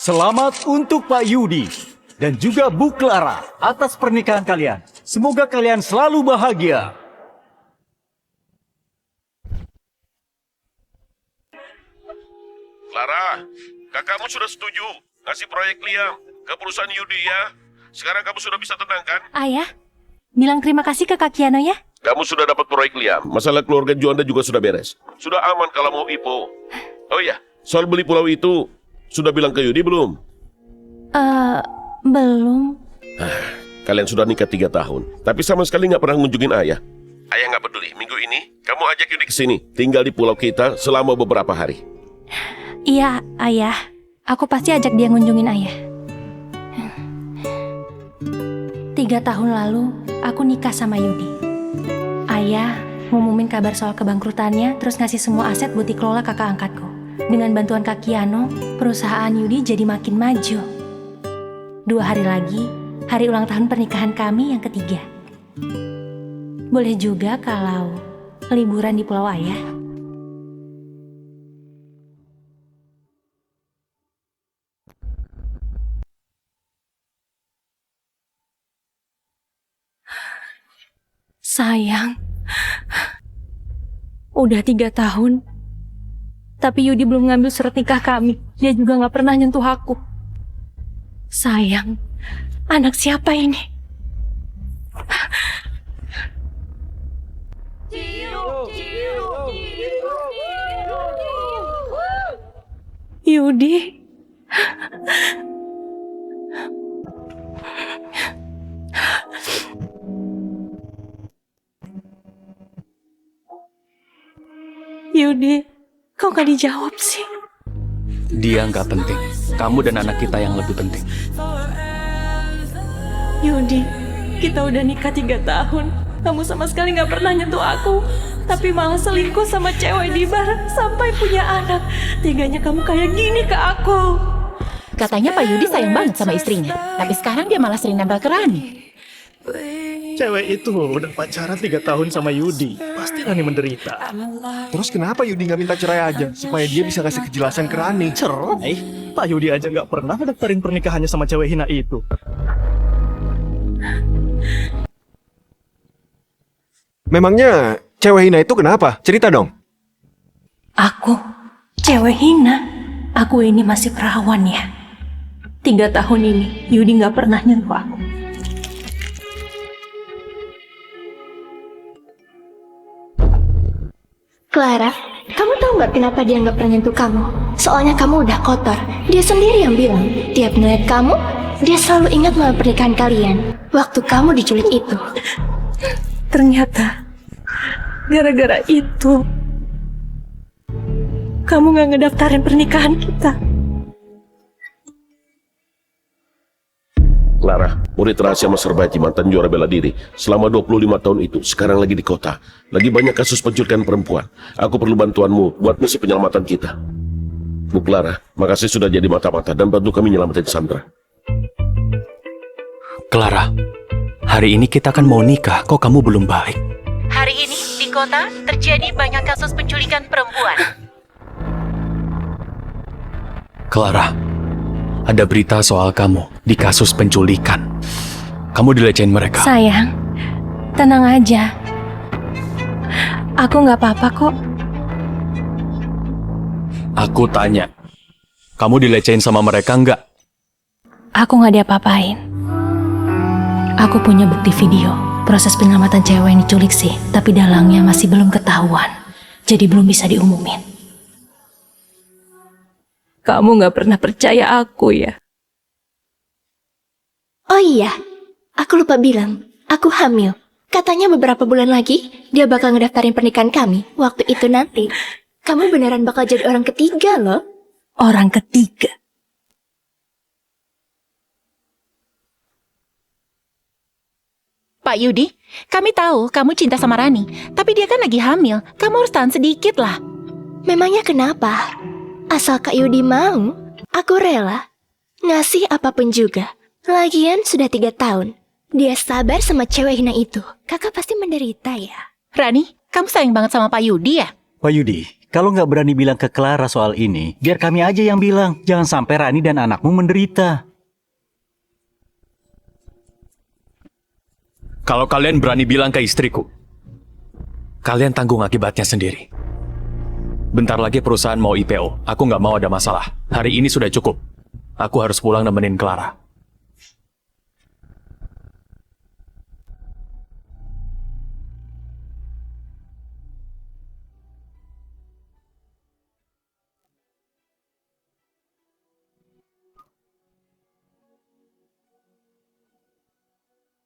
Selamat untuk Pak Yudi dan juga Bu Clara atas pernikahan kalian. Semoga kalian selalu bahagia. Clara, kakakmu sudah setuju ngasih proyek Liam ke perusahaan Yudi ya. Sekarang kamu sudah bisa tenang kan? Ayah, bilang terima kasih ke Kak Kiano ya. Kamu sudah dapat proyek Liam. Masalah keluarga Juanda juga sudah beres. Sudah aman kalau mau IPO. Oh iya, soal beli pulau itu, sudah bilang ke Yudi belum? Belum. Kalian sudah nikah 3 tahun, tapi sama sekali nggak pernah ngunjungin ayah. Ayah nggak peduli. Minggu ini, kamu ajak Yudi ke sini. Tinggal di pulau kita selama beberapa hari. Iya, Ayah. Aku pasti ajak dia ngunjungin Ayah. 3 tahun lalu, aku nikah sama Yudi. Ayah ngumumin kabar soal kebangkrutannya, terus ngasih semua aset buat dikelola kakak angkatku. Dengan bantuan Kak Kiano, perusahaan Yudi jadi makin maju. 2 hari lagi, hari ulang tahun pernikahan kami yang ketiga. Boleh juga kalau liburan di pulau Ayah. Sayang, udah 3 tahun, tapi Yudi belum ngambil surat nikah kami. Dia juga gak pernah nyentuh aku. Sayang, anak siapa ini? Yudi. Yudi, kok gak dijawab sih? Dia nggak penting. Kamu dan anak kita yang lebih penting. Yudi, kita udah nikah 3 tahun. Kamu sama sekali gak pernah nyentuh aku. Tapi malah selingkuh sama cewek di bar sampai punya anak. Teganya kamu kayak gini ke aku. Katanya Pak Yudi sayang banget sama istrinya, tapi sekarang dia malah sering nempel ke Rani. Cewek itu udah pacaran 3 tahun sama Yudi. Pasti Rani menderita. Terus kenapa Yudi nggak minta cerai aja supaya dia bisa kasih kejelasan ke Rani? Cerai? Pak Yudi aja nggak pernah daftarin pernikahannya sama cewek hina itu. Memangnya cewek hina itu kenapa? Cerita dong. Aku? Cewek hina? Aku ini masih perawan ya. 3 tahun ini Yudi gak pernah nyentuh aku. Clara, kamu tahu nggak kenapa dia nggak pernah nyentuh kamu? Soalnya kamu udah kotor. Dia sendiri yang bilang, tiap ngeliat kamu, dia selalu ingat malam pernikahan kalian. Waktu kamu diculik itu. Ternyata gara-gara itu kamu gak ngedaftarin pernikahan kita. Clara, murid rahasia Mas Serbaji, mantan juara bela diri. Selama 25 tahun itu, sekarang lagi di kota. Lagi banyak kasus penculikan perempuan. Aku perlu bantuanmu buat misi penyelamatan kita. Bu Clara, makasih sudah jadi mata-mata dan bantu kami nyelamatin Sandra. Clara, hari ini kita kan mau nikah, kok kamu belum balik? Hari ini di kota terjadi banyak kasus penculikan perempuan. Clara, ada berita soal kamu di kasus penculikan. Kamu dilecehin mereka. Sayang, tenang aja. Aku gak apa-apa kok. Aku tanya, kamu dilecehin sama mereka nggak? Aku gak diapa-apain. Aku punya bukti video proses penyelamatan cewek yang diculik sih, tapi dalangnya masih belum ketahuan. Jadi belum bisa diumumin. Kamu gak pernah percaya aku ya? Oh iya, aku lupa bilang, aku hamil. Katanya beberapa bulan lagi, dia bakal ngedaftarin pernikahan kami. Waktu itu nanti, kamu beneran bakal jadi orang ketiga loh. Orang ketiga? Pak Yudi, kami tahu kamu cinta sama Rani, tapi dia kan lagi hamil. Kamu harus tahan sedikit lah. Memangnya kenapa? Asal Kak Yudi mau, aku rela. Ngasih apapun juga. Lagian sudah 3 tahun. Dia sabar sama cewek hina itu. Kakak pasti menderita ya. Rani, kamu sayang banget sama Pak Yudi ya? Pak Yudi, kalau nggak berani bilang ke Clara soal ini, biar kami aja yang bilang. Jangan sampai Rani dan anakmu menderita. Kalau kalian berani bilang ke istriku, kalian tanggung akibatnya sendiri. Bentar lagi perusahaan mau IPO. Aku nggak mau ada masalah. Hari ini sudah cukup. Aku harus pulang nemenin Clara.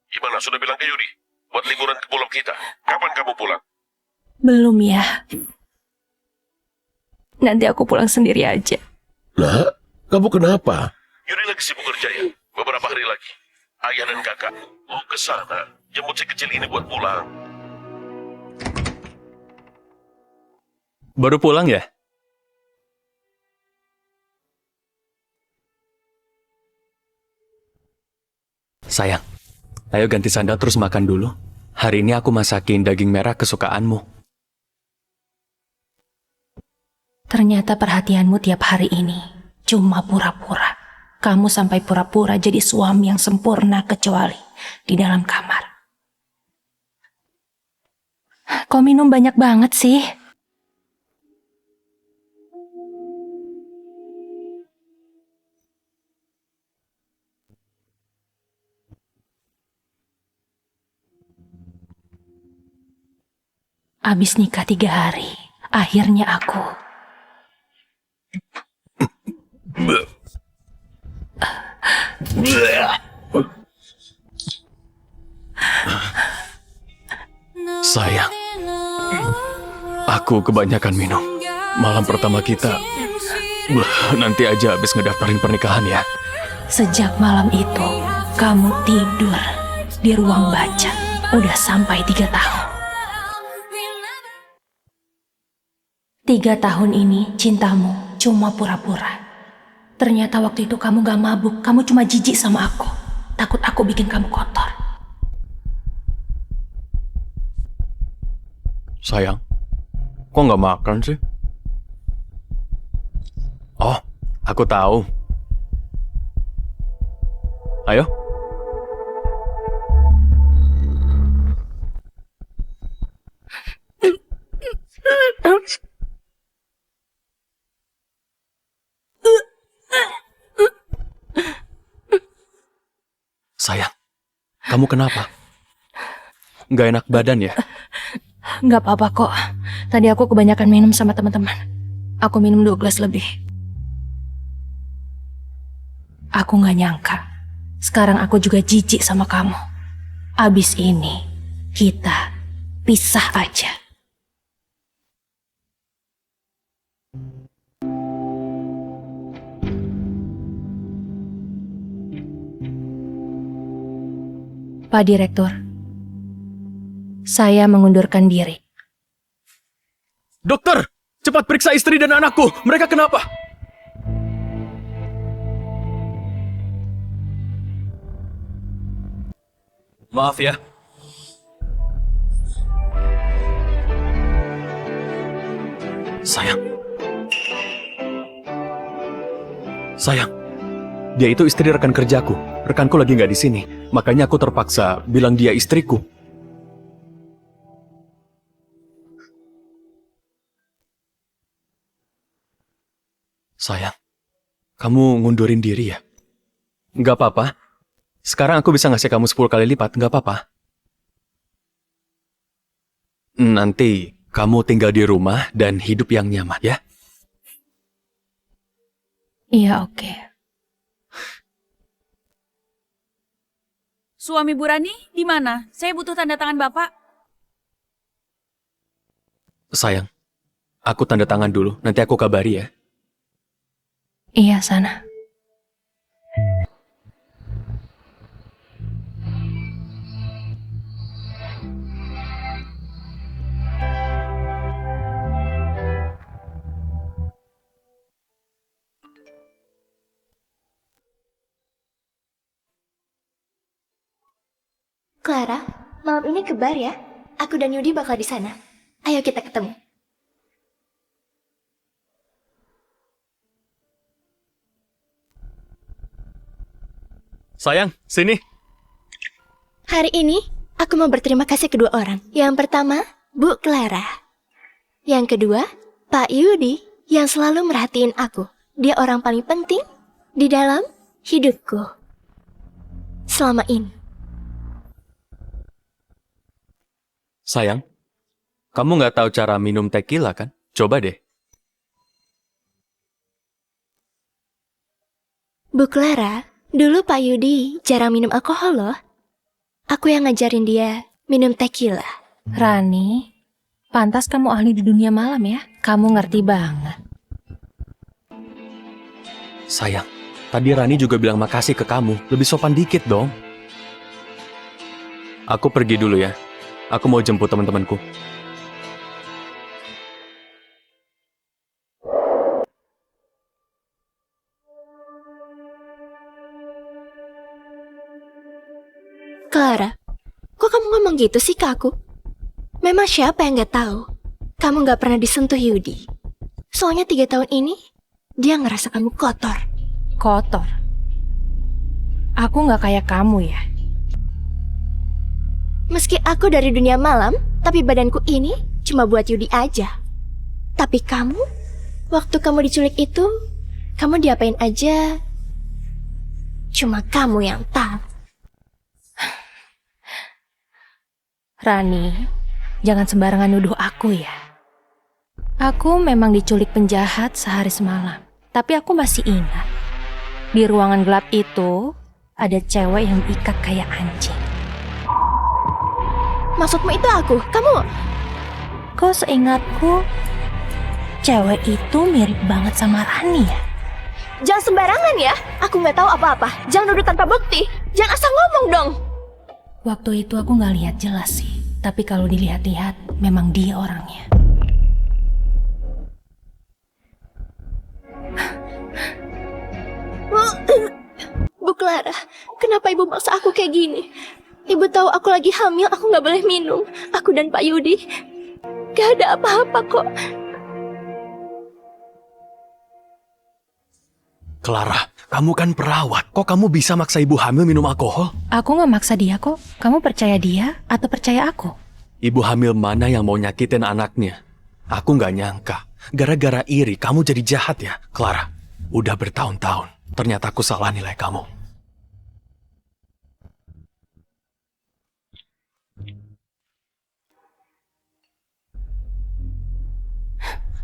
Gimana, sudah bilang ke Yudi? Buat liburan ke pulau kita. Kapan kamu pulang? Belum ya. Nanti aku pulang sendiri aja. Nah, kamu kenapa? Yudi lagi sibuk kerja ya? Beberapa hari lagi. Ayah dan kakak mau ke sana. Jemput si kecil ini buat pulang. Baru pulang ya? Sayang, ayo ganti sandal terus makan dulu. Hari ini aku masakin daging merah kesukaanmu. Ternyata perhatianmu tiap hari ini cuma pura-pura. Kamu sampai pura-pura jadi suami yang sempurna kecuali di dalam kamar. Kok minum banyak banget sih? Abis nikah 3 hari, akhirnya aku... Sayang, aku kebanyakan minum. Malam pertama kita, nanti aja habis ngedaftarin pernikahan ya. Sejak malam itu, kamu tidur di ruang baca. Udah sampai 3 tahun. 3 tahun ini cintamu cuma pura-pura. Ternyata waktu itu kamu gak mabuk, kamu cuma jijik sama aku. Takut aku bikin kamu kotor. Sayang, kok nggak makan sih? Oh, aku tahu. Ayo. Sayang, kamu kenapa? Nggak enak badan ya? Gak apa-apa kok. Tadi aku kebanyakan minum sama teman-teman. Aku minum 2 gelas lebih. Aku gak nyangka. Sekarang aku juga jijik sama kamu. Abis ini, kita pisah aja. Pak Direktur, saya mengundurkan diri. Dokter, cepat periksa istri dan anakku. Mereka kenapa? Maaf ya. Sayang. Sayang. Dia itu istri rekan kerjaku. Rekanku lagi nggak di sini. Makanya aku terpaksa bilang dia istriku. Sayang, kamu ngundurin diri ya? Nggak apa-apa. Sekarang aku bisa ngasih kamu 10 kali lipat, nggak apa-apa. Nanti kamu tinggal di rumah dan hidup yang nyaman ya? Iya, oke. Suami Bu Rani di mana? Saya butuh tanda tangan Bapak. Sayang, aku tanda tangan dulu, nanti aku kabari ya. Iya, sana. Clara, malam ini ke bar ya. Aku dan Yudi bakal di sana. Ayo kita ketemu. Sayang, sini. Hari ini, aku mau berterima kasih kedua orang. Yang pertama, Bu Clara. Yang kedua, Pak Yudi yang selalu merhatiin aku. Dia orang paling penting di dalam hidupku selama ini. Sayang, kamu nggak tahu cara minum tequila kan? Coba deh. Bu Clara, dulu Pak Yudi jarang minum alkohol loh. Aku yang ngajarin dia minum tequila. Rani, pantas kamu ahli di dunia malam ya. Kamu ngerti banget. Sayang, tadi Rani juga bilang makasih ke kamu. Lebih sopan dikit dong. Aku pergi dulu ya. Aku mau jemput teman-temanku. Clara, kok kamu ngomong gitu sih ke aku? Memang siapa yang gak tahu? Kamu gak pernah disentuh Yudi. Soalnya 3 tahun ini, dia ngerasa kamu kotor. Kotor. Aku nggak kayak kamu ya. Meski aku dari dunia malam, tapi badanku ini cuma buat Yudi aja. Tapi kamu, waktu kamu diculik itu, kamu diapain aja, cuma kamu yang tahu. Rani, jangan sembarangan nuduh aku ya. Aku memang diculik penjahat sehari semalam. Tapi aku masih ingat. Di ruangan gelap itu, ada cewek yang diikat kayak anjing. Maksudmu itu aku? Kamu? Kok seingatku, cewek itu mirip banget sama Rani ya? Jangan sembarangan ya. Aku nggak tahu apa-apa. Jangan nuduh tanpa bukti. Jangan asal ngomong dong. Waktu itu aku nggak lihat jelas sih. Tapi kalau dilihat-lihat, memang dia orangnya. Bu Clara, kenapa ibu maksa aku kayak gini? Ibu tahu aku lagi hamil, aku nggak boleh minum. Aku dan Pak Yudi, gak ada apa-apa kok. Clara, kamu kan perawat. Kok kamu bisa maksa ibu hamil minum alkohol? Aku nggak maksa dia kok. Kamu percaya dia atau percaya aku? Ibu hamil mana yang mau nyakitin anaknya? Aku nggak nyangka. Gara-gara iri, kamu jadi jahat ya, Clara. Udah bertahun-tahun. Ternyata aku salah nilai kamu.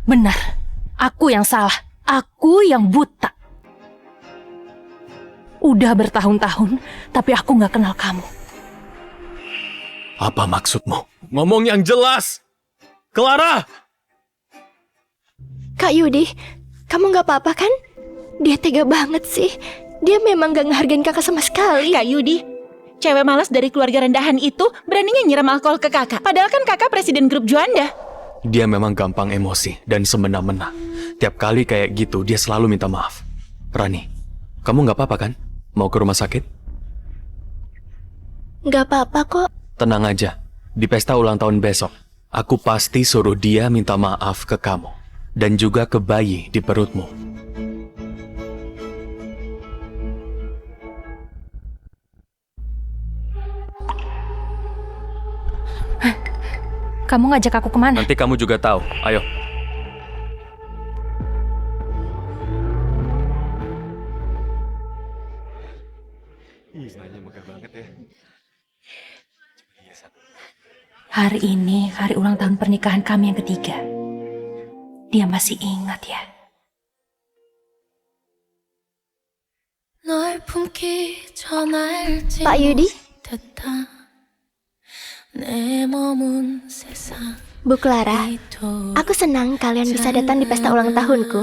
Benar, aku yang salah. Aku yang buta. Udah bertahun-tahun, tapi aku nggak kenal kamu. Apa maksudmu? Ngomong yang jelas! Clara! Kak Yudi, kamu nggak apa-apa kan? Dia tega banget sih. Dia memang gak ngehargain kakak sama sekali. Kak Yudi, cewek malas dari keluarga rendahan itu beraninya nyiram alkohol ke kakak. Padahal kan kakak presiden grup Juanda. Dia memang gampang emosi dan semena-mena. Tiap kali kayak gitu, dia selalu minta maaf. Rani, kamu nggak apa-apa kan? Mau ke rumah sakit? Nggak apa-apa kok. Tenang aja, di pesta ulang tahun besok, aku pasti suruh dia minta maaf ke kamu. Dan juga ke bayi di perutmu. Kamu ngajak aku kemana? Nanti kamu juga tahu. Ayo. Hari ini, hari ulang tahun pernikahan kami yang ketiga. Dia masih ingat ya. Pak Yudi, Bu Clara, aku senang kalian bisa datang di pesta ulang tahunku.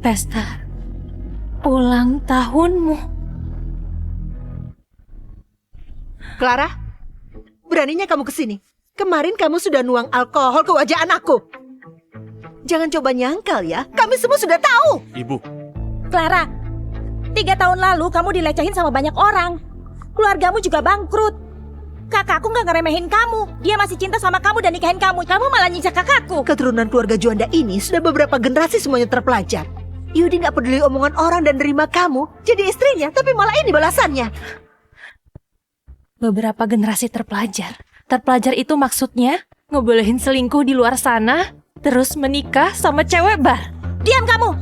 Pesta ulang tahunmu. Clara, beraninya kamu kesini. Kemarin kamu sudah nuang alkohol ke wajah anakku. Jangan coba nyangkal ya, kami semua sudah tahu. Ibu. Clara, 3 tahun lalu kamu dilecehin sama banyak orang. Keluargamu juga bangkrut. Kakakku nggak ngeremehin kamu. Dia masih cinta sama kamu dan nikahin kamu. Kamu malah nyinjak kakakku. Keturunan keluarga Juanda ini sudah beberapa generasi semuanya terpelajar. Yudi nggak peduli omongan orang dan nerima kamu jadi istrinya, tapi malah ini balasannya. Beberapa generasi terpelajar. Terpelajar itu maksudnya ngebolehin selingkuh di luar sana, terus menikah sama cewek bar. Diam kamu.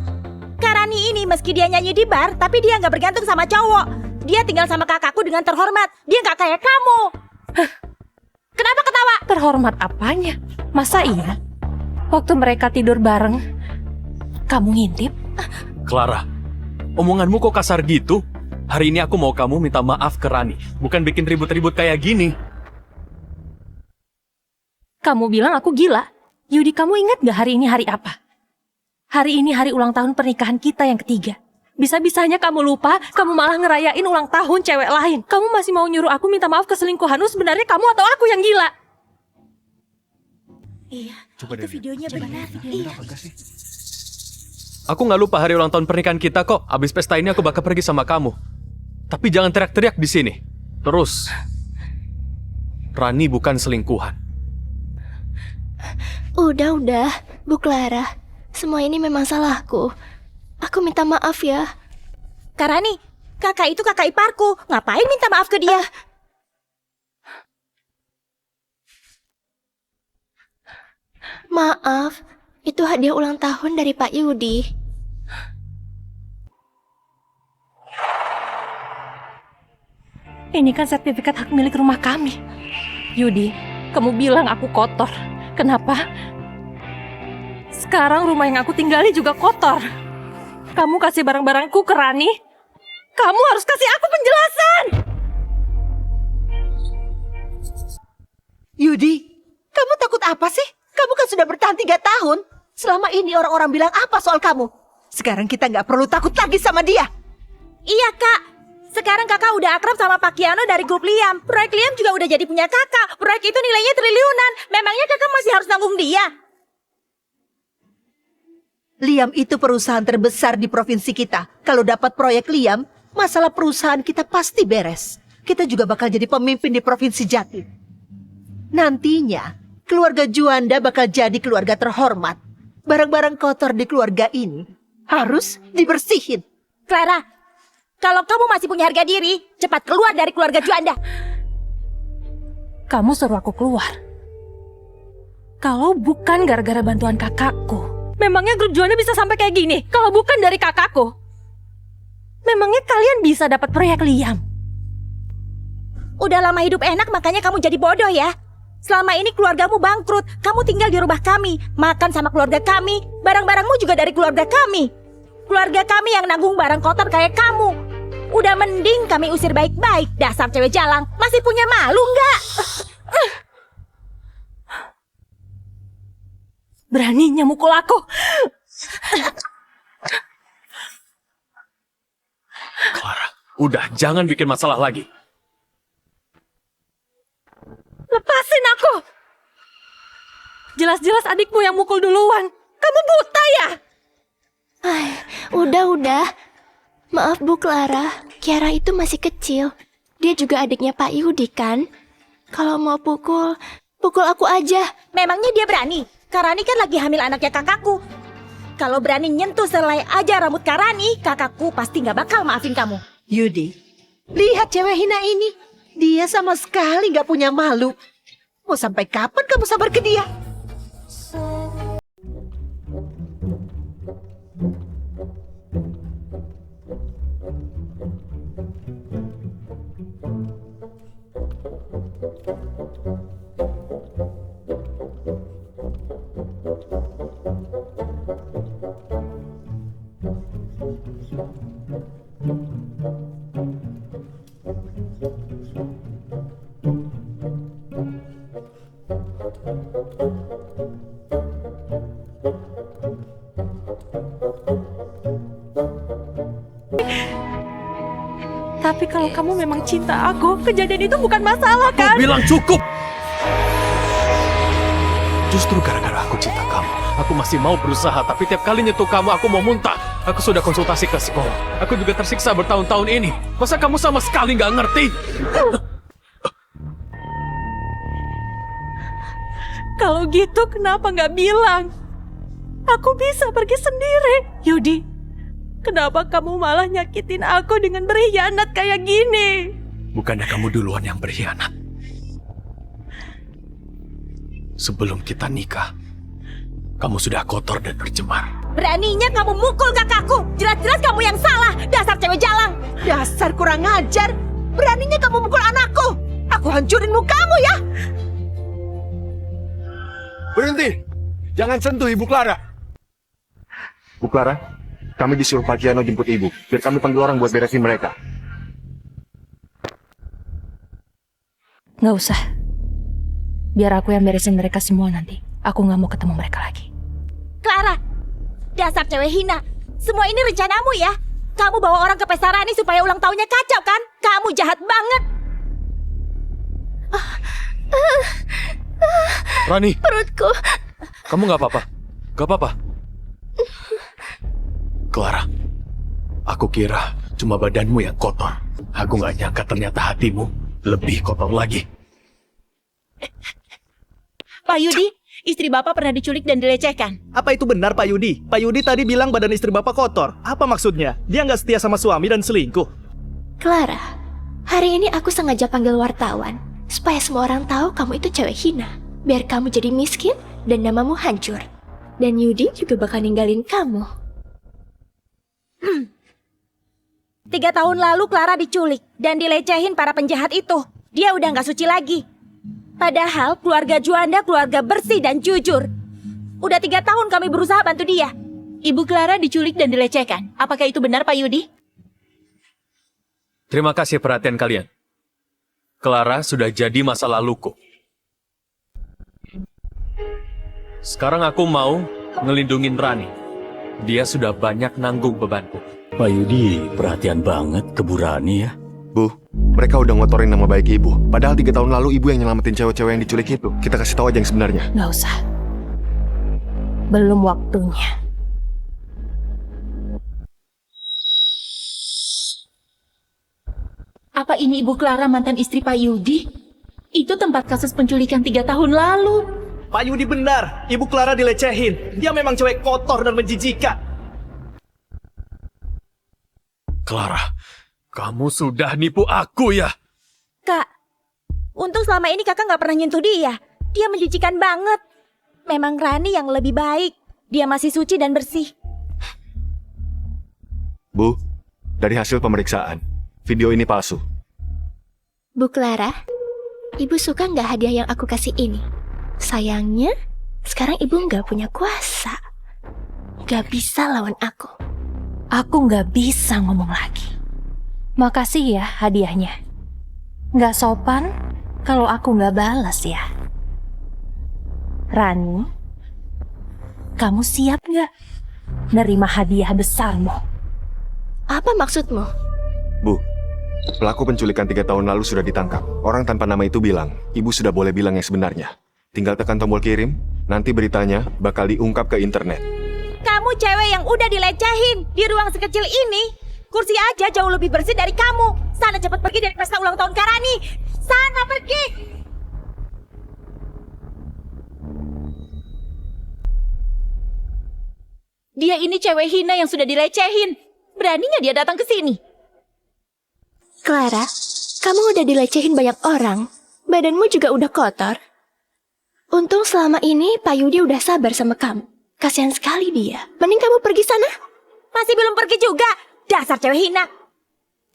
Karani ini meski dia nyanyi di bar, tapi dia nggak bergantung sama cowok. Dia tinggal sama kakakku dengan terhormat. Dia nggak kayak kamu. Kenapa ketawa? Terhormat apanya? Masa iya? Waktu mereka tidur bareng, kamu ngintip? Clara, omonganmu kok kasar gitu? Hari ini aku mau kamu minta maaf ke Rani, bukan bikin ribut-ribut kayak gini. Kamu bilang aku gila. Yudi, kamu ingat gak hari ini hari apa? Hari ini hari ulang tahun pernikahan kita yang ketiga. Bisa-bisanya kamu lupa, kamu malah ngerayain ulang tahun cewek lain. Kamu masih mau nyuruh aku minta maaf ke selingkuhanmu, sebenarnya kamu atau aku yang gila? Iya, Coba itu deh, videonya benar. Iya. Aku nggak lupa hari ulang tahun pernikahan kita kok. Abis pesta ini aku bakal pergi sama kamu. Tapi jangan teriak-teriak di sini. Terus, Rani bukan selingkuhan. Udah, Bu Clara. Semua ini memang salahku. Aku minta maaf ya. Karani, kakak itu kakak iparku. Ngapain minta maaf ke dia? Maaf, itu hadiah ulang tahun dari Pak Yudi. Ini kan sertifikat hak milik rumah kami. Yudi, kamu bilang aku kotor. Kenapa? Sekarang rumah yang aku tinggali juga kotor. Kamu kasih barang-barangku ke Rani. Kamu harus kasih aku penjelasan. Yudi, kamu takut apa sih? Kamu kan sudah bertahan 3 tahun. Selama ini orang-orang bilang apa soal kamu? Sekarang kita nggak perlu takut lagi sama dia. Iya, Kak. Sekarang kakak udah akrab sama Pak Kiano dari grup Liam. Proyek Liam juga udah jadi punya kakak. Proyek itu nilainya triliunan. Memangnya kakak masih harus nanggung dia? Liam itu perusahaan terbesar di provinsi kita. Kalau dapat proyek Liam, masalah perusahaan kita pasti beres. Kita juga bakal jadi pemimpin di provinsi Jatim. Nantinya, keluarga Juanda bakal jadi keluarga terhormat. Barang-barang kotor di keluarga ini harus dibersihin. Clara, kalau kamu masih punya harga diri, cepat keluar dari keluarga Juanda. Kamu suruh aku keluar. Kalau bukan gara-gara bantuan kakakku, memangnya grup Juanda bisa sampai kayak gini? Kalau bukan dari kakakku, memangnya kalian bisa dapat proyek Liam? Udah lama hidup enak makanya kamu jadi bodoh ya. Selama ini keluargamu bangkrut, kamu tinggal di rumah kami, makan sama keluarga kami, barang-barangmu juga dari keluarga kami. Keluarga kami yang nanggung barang kotor kayak kamu. Udah mending kami usir baik-baik, dasar cewek jalang. Masih punya malu nggak? Beraninya mukul aku. Clara, udah jangan bikin masalah lagi. Lepasin aku. Jelas-jelas adikmu yang mukul duluan. Kamu buta ya? Udah. Maaf Bu Clara, Kiara itu masih kecil. Dia juga adiknya Pak Yudi kan? Kalau mau pukul aku aja. Memangnya dia berani? Karani kan lagi hamil anaknya kakakku. Kalau berani nyentuh selai aja rambut Karani, kakakku pasti nggak bakal maafin kamu. Yudi, lihat cewek hina ini. Dia sama sekali nggak punya malu. Mau sampai kapan kamu sabar ke dia? Tapi kalau kamu memang cinta aku, kejadian itu bukan masalah kan? Aku bilang cukup. Justru gara-gara aku cinta kamu, aku masih mau berusaha. Tapi tiap kali nyentuh kamu, aku mau muntah. Aku sudah konsultasi ke psikolog. Aku juga tersiksa bertahun-tahun ini. Masa kamu sama sekali nggak ngerti? Kalau gitu kenapa nggak bilang? Aku bisa pergi sendiri. Yudi, kenapa kamu malah nyakitin aku dengan berkhianat kayak gini? Bukannya kamu duluan yang berkhianat? Sebelum kita nikah, kamu sudah kotor dan tercemar. Beraninya kamu mukul kakakku. Jelas-jelas kamu yang salah. Dasar cewek jalang. Dasar kurang ajar. Beraninya kamu mukul anakku. Aku hancurin mukamu ya. Berhenti! Jangan sentuh Ibu Clara. Bu Clara, kami disuruh Pak Kiano jemput Ibu. Biar kami panggil orang buat beresin mereka. Nggak usah. Biar aku yang beresin mereka semua nanti. Aku nggak mau ketemu mereka lagi. Clara, dasar cewek hina. Semua ini rencanamu ya? Kamu bawa orang ke pesta Rani supaya ulang tahunnya kacau kan? Kamu jahat banget. Rani, Perutku. kamu nggak apa-apa? Nggak apa-apa? Clara, aku kira cuma badanmu yang kotor. Aku nggak nyangka ternyata hatimu lebih kotor lagi. Pak Yudi, istri Bapak pernah diculik dan dilecehkan. Apa itu benar Pak Yudi? Pak Yudi tadi bilang badan istri Bapak kotor. Apa maksudnya? Dia nggak setia sama suami dan selingkuh. Clara, hari ini aku sengaja panggil wartawan supaya semua orang tahu kamu itu cewek hina. Biar kamu jadi miskin dan namamu hancur. Dan Yudi juga bakal ninggalin kamu. 3 tahun lalu Clara diculik dan dilecehin para penjahat itu. Dia udah nggak suci lagi. Padahal keluarga Juanda keluarga bersih dan jujur. Udah 3 tahun kami berusaha bantu dia. Ibu Clara diculik dan dilecehkan. Apakah itu benar, Pak Yudi? Terima kasih perhatian kalian. Clara sudah jadi masa laluku. Sekarang aku mau ngelindungin Rani. Dia sudah banyak nanggung bebanku. Pak Yudi perhatian banget ke Bu Rani ya. Bu, mereka udah ngotorin nama baik Ibu. Padahal 3 tahun lalu Ibu yang nyelamatin cewek-cewek yang diculik itu. Kita kasih tahu aja yang sebenarnya. Nggak usah. Belum waktunya. Apa ini Ibu Clara mantan istri Pak Yudi? Itu tempat kasus penculikan 3 tahun lalu. Pak Yudi benar. Ibu Clara dilecehin. Dia memang cewek kotor dan menjijikan. Clara, kamu sudah nipu aku ya? Kak, untung selama ini kakak nggak pernah nyentuh dia. Dia menjijikan banget. Memang Rani yang lebih baik. Dia masih suci dan bersih. Bu, dari hasil pemeriksaan, video ini palsu. Bu Clara, Ibu suka nggak hadiah yang aku kasih ini? Sayangnya, sekarang Ibu nggak punya kuasa. Nggak bisa lawan aku. Aku nggak bisa ngomong lagi. Makasih ya hadiahnya. Nggak sopan kalau aku nggak balas ya. Rani, kamu siap nggak nerima hadiah besarmu? Apa maksudmu? Bu, pelaku penculikan 3 tahun lalu sudah ditangkap. Orang tanpa nama itu bilang, Ibu sudah boleh bilang yang sebenarnya. Tinggal tekan tombol kirim, nanti beritanya bakal diungkap ke internet. Kamu cewek yang udah dilecehin di ruang sekecil ini. Kursi aja jauh lebih bersih dari kamu. Sana cepat pergi dari pesta ulang tahun Karani. Sana pergi. Dia ini cewek hina yang sudah dilecehin. Beraninya dia datang ke sini. Clara, kamu udah dilecehin banyak orang. Badanmu juga udah kotor. Untung selama ini Pak Yudi udah sabar sama kamu. Kasihan sekali dia. Mending kamu pergi sana. Masih belum pergi juga. Dasar cewek hina.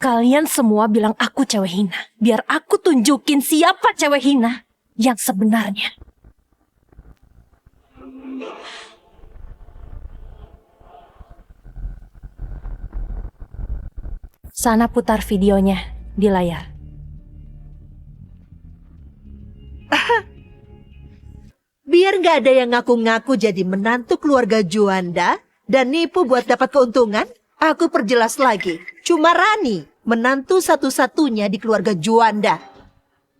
Kalian semua bilang aku cewek hina. Biar aku tunjukin siapa cewek hina yang sebenarnya. Sana putar videonya di layar. Biar nggak ada yang ngaku-ngaku jadi menantu keluarga Juanda dan nipu buat dapat keuntungan, aku perjelas lagi. Cuma Rani, menantu satu-satunya di keluarga Juanda.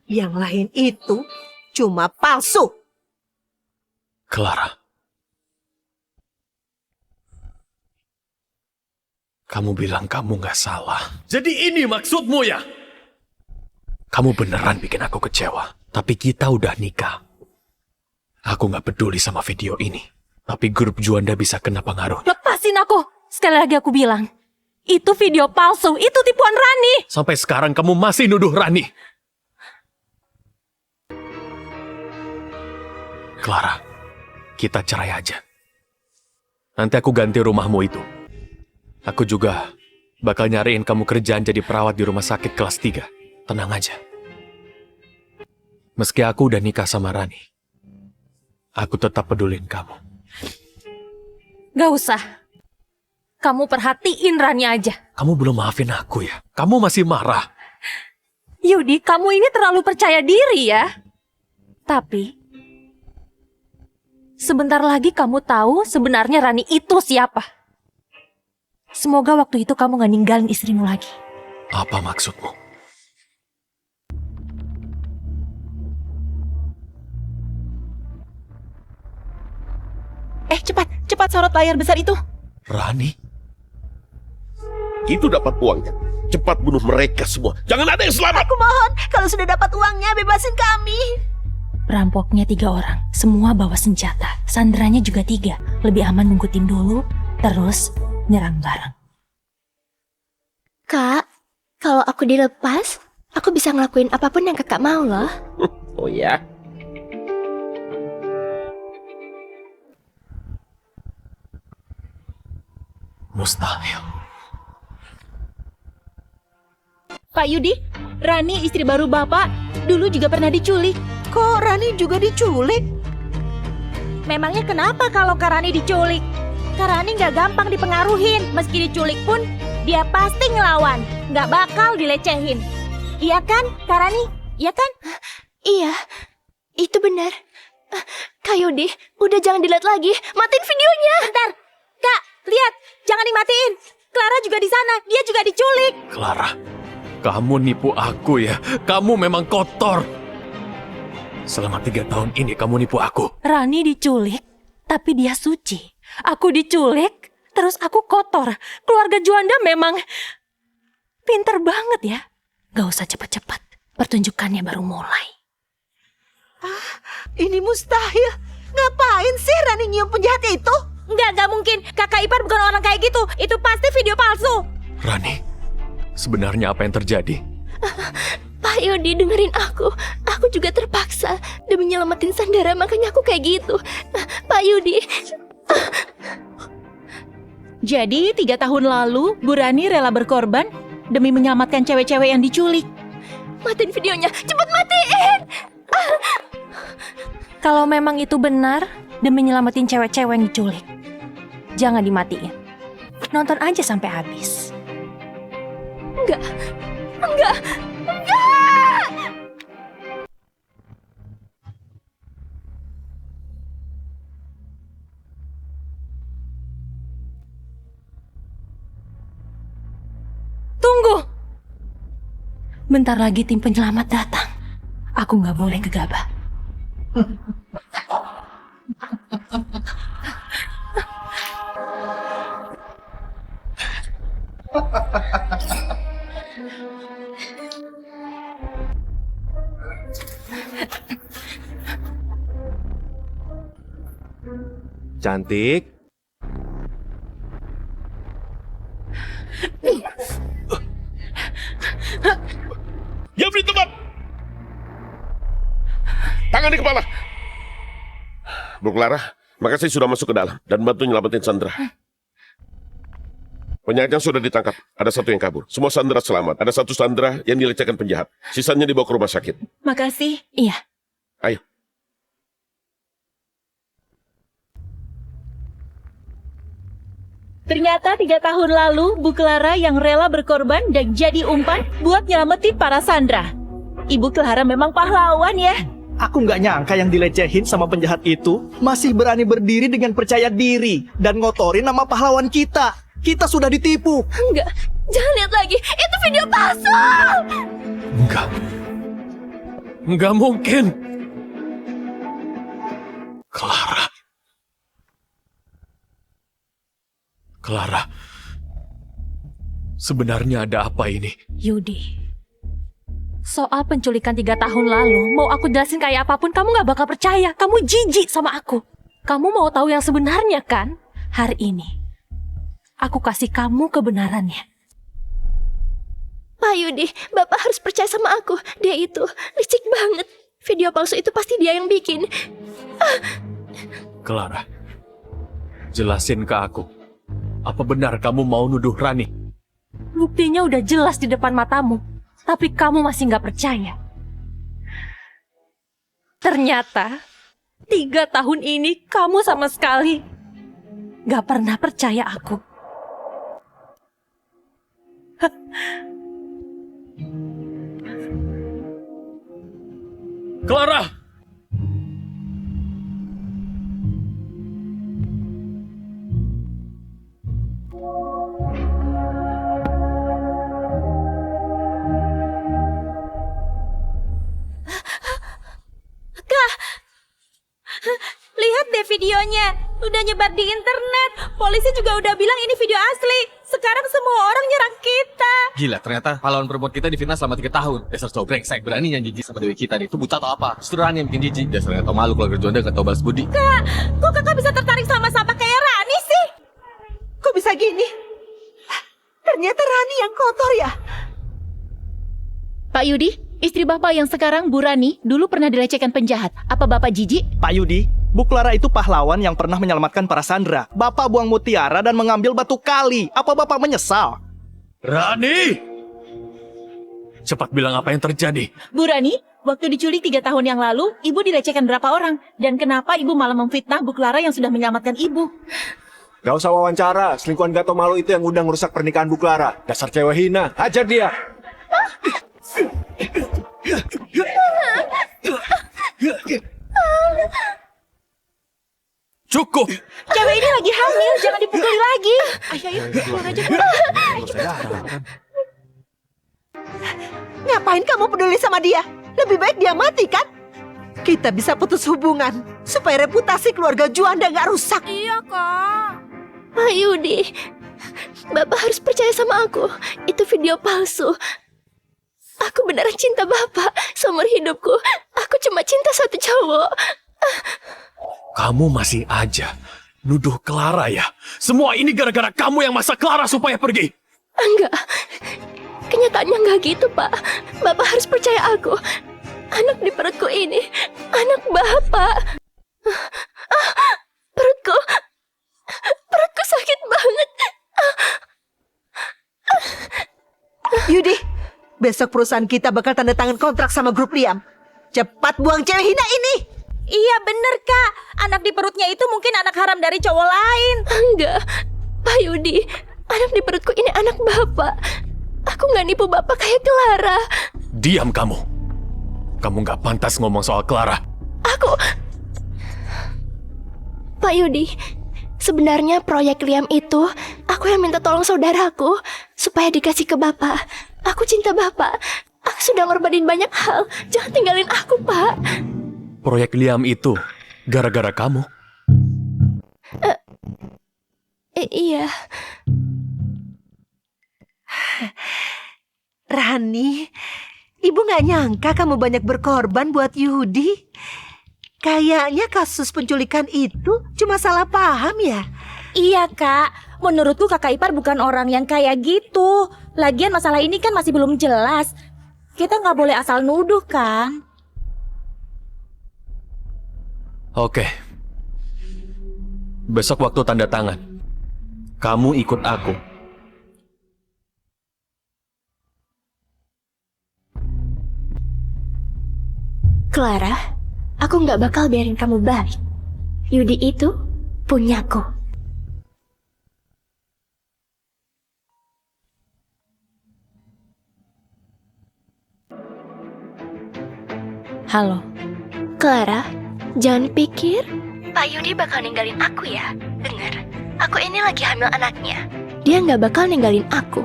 Yang lain itu cuma palsu. Clara, kamu bilang kamu nggak salah. Jadi ini maksudmu ya? Kamu beneran bikin aku kecewa. Tapi kita udah nikah. Aku nggak peduli sama video ini. Tapi grup Juanda bisa kena pengaruh. Lepasin aku! Sekali lagi aku bilang, itu video palsu, itu tipuan Rani! Sampai sekarang kamu masih nuduh Rani. Clara, kita cerai aja. Nanti aku ganti rumahmu itu. Aku juga bakal nyariin kamu kerjaan jadi perawat di rumah sakit kelas 3. Tenang aja. Meski aku udah nikah sama Rani, aku tetap pedulin kamu. Gak usah. Kamu perhatiin Rani aja. Kamu belum maafin aku ya? Kamu masih marah? Yudi, kamu ini terlalu percaya diri ya. Tapi, sebentar lagi kamu tahu sebenarnya Rani itu siapa. Semoga waktu itu kamu gak ninggalin istrimu lagi. Apa maksudmu? Cepat sorot layar besar itu. Rani? Itu dapat uangnya. Cepat bunuh mereka semua. Jangan ada yang selamat. Aku mohon, kalau sudah dapat uangnya, bebasin kami. Perampoknya 3 orang, semua bawa senjata. Sandranya juga 3. Lebih aman nunggu tim dulu, terus nyerang bareng. Kak, kalau aku dilepas, aku bisa ngelakuin apapun yang kakak mau loh. Oh ya? Mustahil. Pak Yudi, Rani istri baru Bapak dulu juga pernah diculik. Kok Rani juga diculik? Memangnya kenapa kalau Kak Rani diculik? Kak Rani nggak gampang dipengaruhin. Meski diculik pun, dia pasti ngelawan. Nggak bakal dilecehin. Iya kan, Kak Rani? Iya kan? Iya, itu benar. Kak Yudi, udah jangan dilihat lagi. Matiin videonya. Bentar, Kak, lihat. Jangan dimatiin. Clara juga di sana. Dia juga diculik. Clara, kamu nipu aku ya. Kamu memang kotor. Selama 3 tahun ini kamu nipu aku. Rani diculik, tapi dia suci. Aku diculik, terus aku kotor. Keluarga Juanda memang pinter banget ya. Gak usah cepat-cepat. Pertunjukannya baru mulai. Ini mustahil. Ngapain sih Rani nyium penjahat itu? Nggak mungkin. Kakak ipar bukan orang kayak gitu. Itu pasti video palsu. Rani, sebenarnya apa yang terjadi? Pak Yudi, dengerin aku. Aku juga terpaksa demi nyelamatin Sandara, makanya aku kayak gitu. Pak Yudi. Jadi 3 tahun lalu, Bu Rani rela berkorban demi menyelamatkan cewek-cewek yang diculik. Matiin videonya. Cepet matiin. Kalau memang itu benar, demi nyelamatin cewek-cewek yang diculik, jangan dimatiin. Nonton aja sampai habis. Enggak. Tunggu! Bentar lagi tim penyelamat datang. Aku nggak boleh gegabah. Cantik. Ya beri tempat. Tangan di kepala. Bu Clara, makasih sudah masuk ke dalam dan bantu nyelamatin Sandra. Penjahatnya sudah ditangkap. Ada 1 yang kabur. Semua Sandra selamat. Ada 1 Sandra yang dilecehkan penjahat. Sisanya dibawa ke rumah sakit. Makasih. Iya. Ayo. Ternyata 3 tahun lalu, Bu Clara yang rela berkorban dan jadi umpan buat nyelamatin para Sandra. Ibu Clara memang pahlawan ya. Aku nggak nyangka yang dilecehin sama penjahat itu masih berani berdiri dengan percaya diri dan ngotorin nama pahlawan kita. Kita sudah ditipu. Enggak. Jangan lihat lagi. Itu video palsu. Enggak. Enggak mungkin. Clara. Clara. Sebenarnya ada apa ini? Yudi, Soal penculikan 3 tahun lalu, mau aku jelasin kayak apapun, kamu gak bakal percaya. Kamu jijik sama aku. Kamu mau tahu yang sebenarnya kan? Hari ini, aku kasih kamu kebenarannya. Pak Yudi, Bapak harus percaya sama aku. Dia itu licik banget. Video palsu itu pasti dia yang bikin. Clara, jelasin ke aku. Apa benar kamu mau nuduh Rani? Buktinya udah jelas di depan matamu. Tapi kamu masih gak percaya. Ternyata 3 tahun ini kamu sama sekali gak pernah percaya aku. Clara! Lihat deh videonya. Udah nyebar di internet. Polisi juga udah bilang ini video asli. Sekarang semua orang nyerang kita. Gila, ternyata pahlawan perempuan kita difitnah selama 3 tahun. Dasar cowok brengsek, beraninya jijik sama dewi kita nih. Itu buta atau apa? Justru Rani yang bikin jijik. Dasarnya tau malu keluarga Jonda gak tau balas budi. Kak, kok kakak bisa tertarik sama sampah kayak Rani sih? Kok bisa gini? Ternyata Rani yang kotor ya? Pak Yudi, istri Bapak yang sekarang Bu Rani dulu pernah dilecehkan penjahat. Apa Bapak jijik? Pak Yudi, Bu Clara itu pahlawan yang pernah menyelamatkan para Sandra. Bapak buang mutiara dan mengambil batu kali. Apa Bapak menyesal? Rani! Cepat bilang apa yang terjadi. Bu Rani, waktu diculik 3 tahun yang lalu, Ibu dilecehkan berapa orang? Dan kenapa Ibu malah memfitnah Bu Clara yang sudah menyelamatkan Ibu? Gak usah wawancara, selingkuhan gak tau malu itu yang udah ngerusak pernikahan Bu Clara. Dasar cewek hina, hajar dia. Cukup! Cewek ini lagi hamil, jangan dipukuli lagi. Ayo, keluar aja. Ngapain kamu peduli sama dia? Lebih baik dia mati kan? Kita bisa putus hubungan supaya reputasi keluarga Juanda nggak rusak. Iya, Kak. Pak Yudi, Bapak harus percaya sama aku. Itu video palsu. Aku beneran cinta Bapak. Seumur hidupku, aku cuma cinta satu cowok. Kamu masih aja nuduh Clara ya? Semua ini gara-gara kamu yang masak Clara supaya pergi. Enggak. Kenyataannya enggak gitu, Pak. Bapak harus percaya aku. Anak di perutku ini, anak Bapak. Perutku sakit banget. Yudi, besok perusahaan kita bakal tanda tangan kontrak sama grup Liam. Cepat buang cewek hina ini. Iya bener, Kak. Anak di perutnya itu mungkin anak haram dari cowok lain. Enggak, Pak Yudi. Anak di perutku ini anak Bapak. Aku nggak nipu Bapak kayak Clara. Diam kamu. Kamu nggak pantas ngomong soal Clara. Pak Yudi, sebenarnya proyek Liam itu aku yang minta tolong saudaraku supaya dikasih ke Bapak. Aku cinta Bapak. Aku sudah ngorbanin banyak hal. Jangan tinggalin aku, Pak. Proyek Liam itu gara-gara kamu. Iya. Rani, Ibu nggak nyangka kamu banyak berkorban buat Yudi. Kayaknya kasus penculikan itu cuma salah paham ya? Iya, Kak. Menurutku kakak ipar bukan orang yang kayak gitu. Lagian masalah ini kan masih belum jelas. Kita nggak boleh asal nuduh, kan? Oke. Besok waktu tanda tangan, kamu ikut aku. Clara, aku nggak bakal biarin kamu balik. Yudi itu punyaku. Halo. Clara, jangan pikir Pak Yudi bakal ninggalin aku ya. Dengar, aku ini lagi hamil anaknya. Dia nggak bakal ninggalin aku.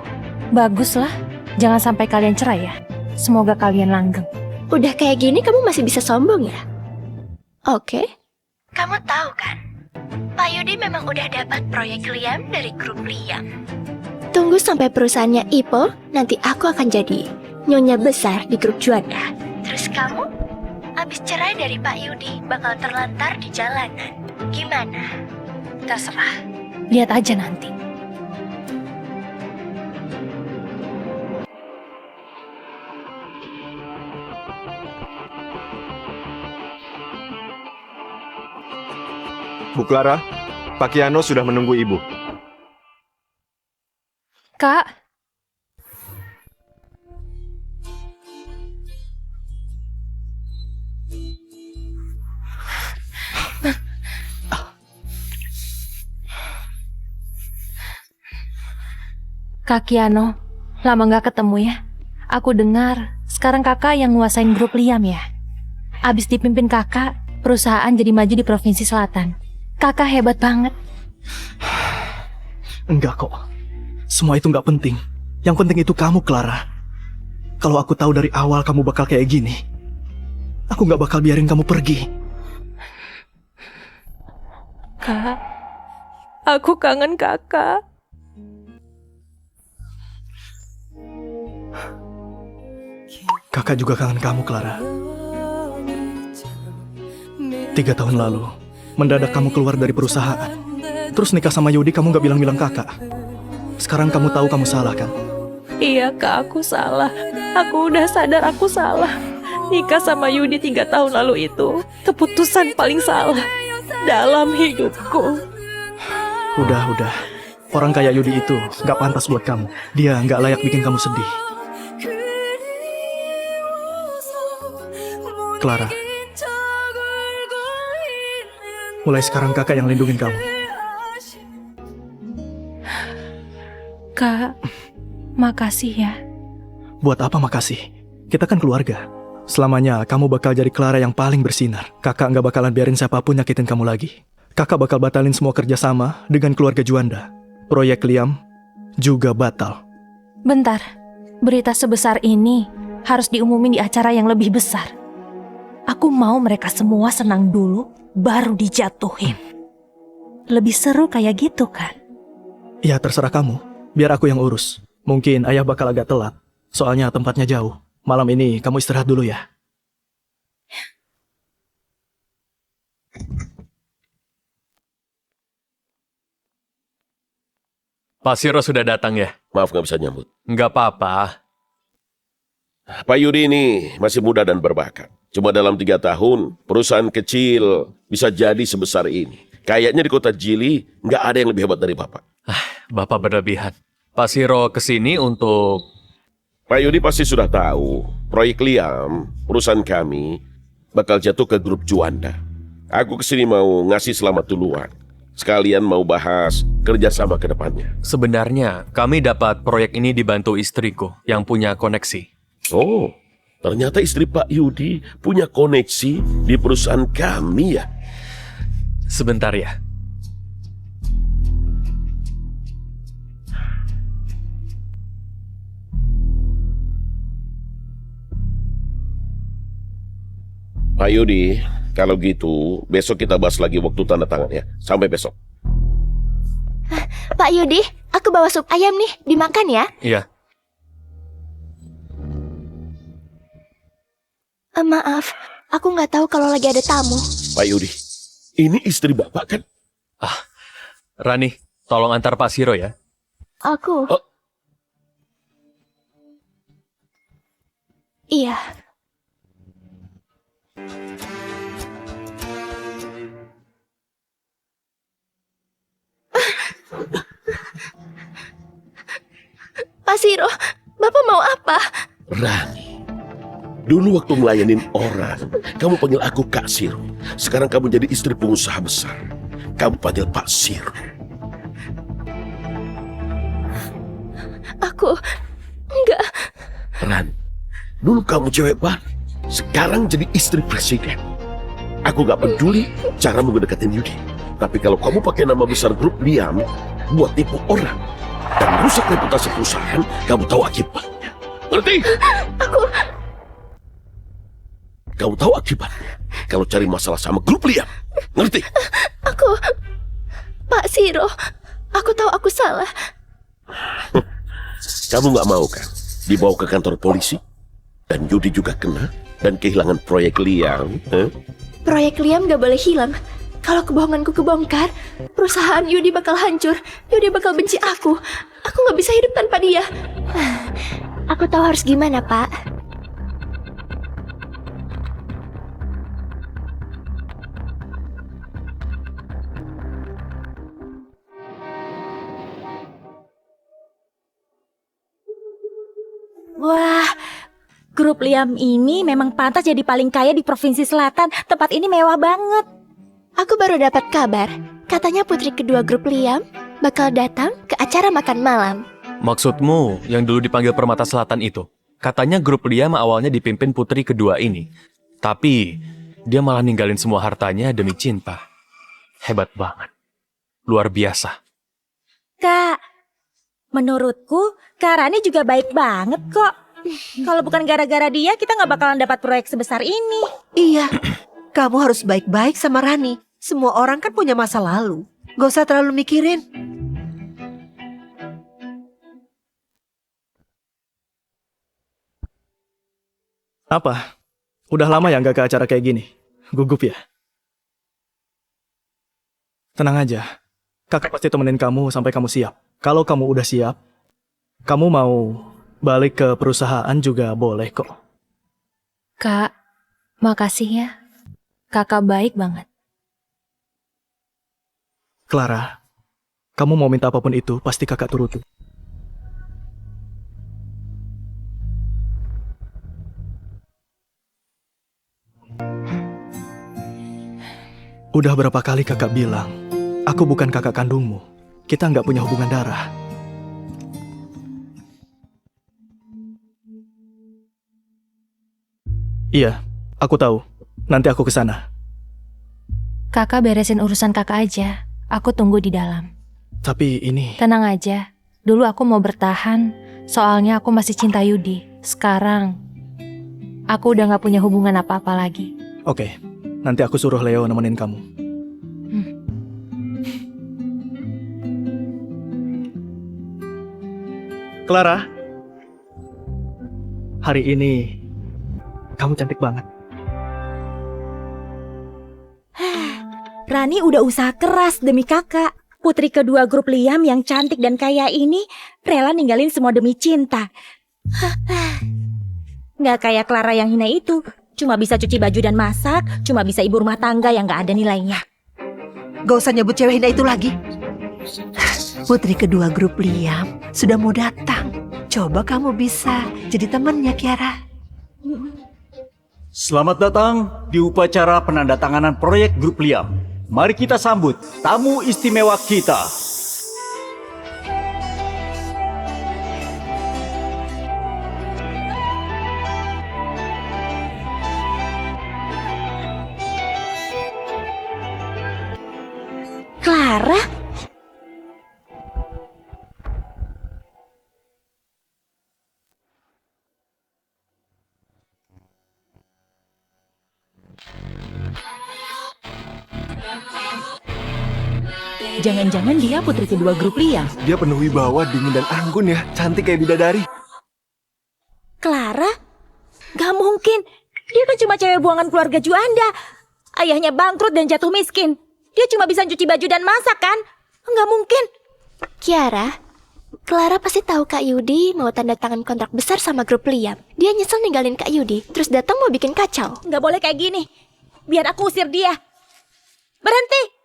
Baguslah. Jangan sampai kalian cerai ya. Semoga kalian langgeng. Udah kayak gini kamu masih bisa sombong ya? Oke. Kamu tahu kan, Pak Yudi memang udah dapat proyek Liam dari grup Liam. Tunggu sampai perusahaannya Ipo, nanti aku akan jadi nyonya besar di grup Juanda. Terus kamu, abis cerai dari Pak Yudi, bakal terlantar di jalanan. Gimana? Terserah. Lihat aja nanti. Bu Clara, Pak Kiano sudah menunggu Ibu. Kak, Kak Kiano, lama gak ketemu ya? Aku dengar sekarang kakak yang nguasain grup Liam ya? Abis dipimpin kakak, perusahaan jadi maju di Provinsi Selatan. Kakak hebat banget. Enggak kok. Semua itu nggak penting. Yang penting itu kamu, Clara. Kalau aku tahu dari awal kamu bakal kayak gini, aku nggak bakal biarin kamu pergi. Kak, aku kangen kakak. Kakak juga kangen kamu, Clara. 3 tahun lalu, mendadak kamu keluar dari perusahaan. Terus nikah sama Yudi, kamu gak bilang-bilang kakak. Sekarang kamu tahu kamu salah, kan? Iya kak, aku salah. Aku udah sadar aku salah. Nikah sama Yudi 3 tahun lalu itu keputusan paling salah dalam hidupku. Udah. Orang kayak Yudi itu gak pantas buat kamu. Dia gak layak bikin kamu sedih. Clara, mulai sekarang kakak yang lindungin kamu. Kak, makasih ya. Buat apa makasih? Kita kan keluarga. Selamanya kamu bakal jadi Clara yang paling bersinar. Kakak nggak bakalan biarin siapapun nyakitin kamu lagi. Kakak bakal batalin semua kerjasama dengan keluarga Juanda. Proyek Liam juga batal. Bentar, berita sebesar ini harus diumumin di acara yang lebih besar. Aku mau mereka semua senang dulu, baru dijatuhin. Lebih seru kayak gitu kan? Ya terserah kamu, biar aku yang urus. Mungkin ayah bakal agak telat, soalnya tempatnya jauh. Malam ini kamu istirahat dulu ya. Pak Siro sudah datang ya? Maaf nggak bisa nyambut. Nggak apa-apa. Pak Yudi ini masih muda dan berbakat. Cuma dalam 3 tahun, perusahaan kecil bisa jadi sebesar ini. Kayaknya di kota Jili nggak ada yang lebih hebat dari Bapak. Bapak berlebihan. Pak Siro kesini untuk... Pak Yudi pasti sudah tahu, proyek Liam, perusahaan kami, bakal jatuh ke grup Juanda. Aku kesini mau ngasih selamat duluan. Sekalian mau bahas kerjasama ke depannya. Sebenarnya, kami dapat proyek ini dibantu istriku yang punya koneksi. Oh, ternyata istri Pak Yudi punya koneksi di perusahaan kami ya? Sebentar ya. Pak Yudi, kalau gitu besok kita bahas lagi waktu tanda tangan ya. Sampai besok. Pak Yudi, aku bawa sup ayam nih, dimakan ya. Iya. Maaf, aku nggak tahu kalau lagi ada tamu. Pak Yudi, ini istri Bapak kan? Rani, tolong antar Pak Siro ya. Aku? Iya. Pak Siro, Bapak mau apa? Rani, dulu waktu melayanin orang, kamu panggil aku Kak Siro. Sekarang kamu jadi istri pengusaha besar. Kamu panggil Pak Siro. Aku enggak. Rani, dulu kamu cewek baik. Sekarang jadi istri presiden. Aku gak peduli cara mengdeketin Yudi. Tapi kalau kamu pakai nama besar grup Liam buat tipu orang dan rusak reputasi perusahaan, kamu tahu akibatnya. Ngerti? Kamu tahu akibatnya kalau cari masalah sama grup Liam. Ngerti? Pak Siro, aku tahu aku salah. Kamu gak mau kan dibawa ke kantor polisi? Dan Yudi juga kena. Dan kehilangan proyek Liam. Proyek Liam gak boleh hilang. Kalau kebohonganku kebongkar, perusahaan Yudi bakal hancur. Yudi bakal benci aku. Aku gak bisa hidup tanpa dia. Aku tahu harus gimana, Pak. Wah, grup Liam ini memang pantas jadi paling kaya di Provinsi Selatan. Tempat ini mewah banget. Aku baru dapat kabar. Katanya putri kedua grup Liam bakal datang ke acara makan malam. Maksudmu yang dulu dipanggil Permata Selatan itu? Katanya grup Liam awalnya dipimpin putri kedua ini. Tapi dia malah ninggalin semua hartanya demi cinta. Hebat banget. Luar biasa. Kak, menurutku Kak Rani juga baik banget kok. Kalau bukan gara-gara dia, kita nggak bakalan dapat proyek sebesar ini. Iya, kamu harus baik-baik sama Rani. Semua orang kan punya masa lalu. Gak usah terlalu mikirin. Apa? Udah lama ya nggak ke acara kayak gini? Gugup ya? Tenang aja. Kakak pasti temenin kamu sampai kamu siap. Kalau kamu udah siap, kamu mau balik ke perusahaan juga boleh kok. Kak, makasih ya. Kakak baik banget. Clara, kamu mau minta apapun itu, pasti kakak turuti. Udah berapa kali kakak bilang, aku bukan kakak kandungmu. Kita nggak punya hubungan darah. Iya, aku tahu. Nanti aku ke sana. Kakak beresin urusan kakak aja. Aku tunggu di dalam. Tapi ini... Tenang aja. Dulu aku mau bertahan, soalnya aku masih cinta Yudi. Sekarang, aku udah gak punya hubungan apa-apa lagi. Oke, nanti aku suruh Leo nemenin kamu. Clara, hari ini kamu cantik banget. Rani udah usaha keras demi kakak. Putri kedua grup Liam yang cantik dan kaya ini rela ninggalin semua demi cinta. Nggak kayak Clara yang hina itu. Cuma bisa cuci baju dan masak, cuma bisa ibu rumah tangga yang nggak ada nilainya. Gak usah nyebut cewek hina itu lagi. Putri kedua grup Liam sudah mau datang. Coba kamu bisa jadi temannya, Kiara. Selamat datang di upacara penandatanganan proyek grup Liam. Mari kita sambut tamu istimewa kita. Clara? Jangan-jangan dia putri kedua grup Liam. Dia penuh wibawa, dingin dan anggun ya. Cantik kayak bidadari. Clara? Gak mungkin. Dia kan cuma cewek buangan keluarga Juanda. Ayahnya bangkrut dan jatuh miskin. Dia cuma bisa cuci baju dan masak kan? Gak mungkin. Kiara, Clara pasti tahu Kak Yudi mau tanda tangan kontrak besar sama grup Liam. Dia nyesel ninggalin Kak Yudi, terus datang mau bikin kacau. Gak boleh kayak gini. Biar aku usir dia. Berhenti!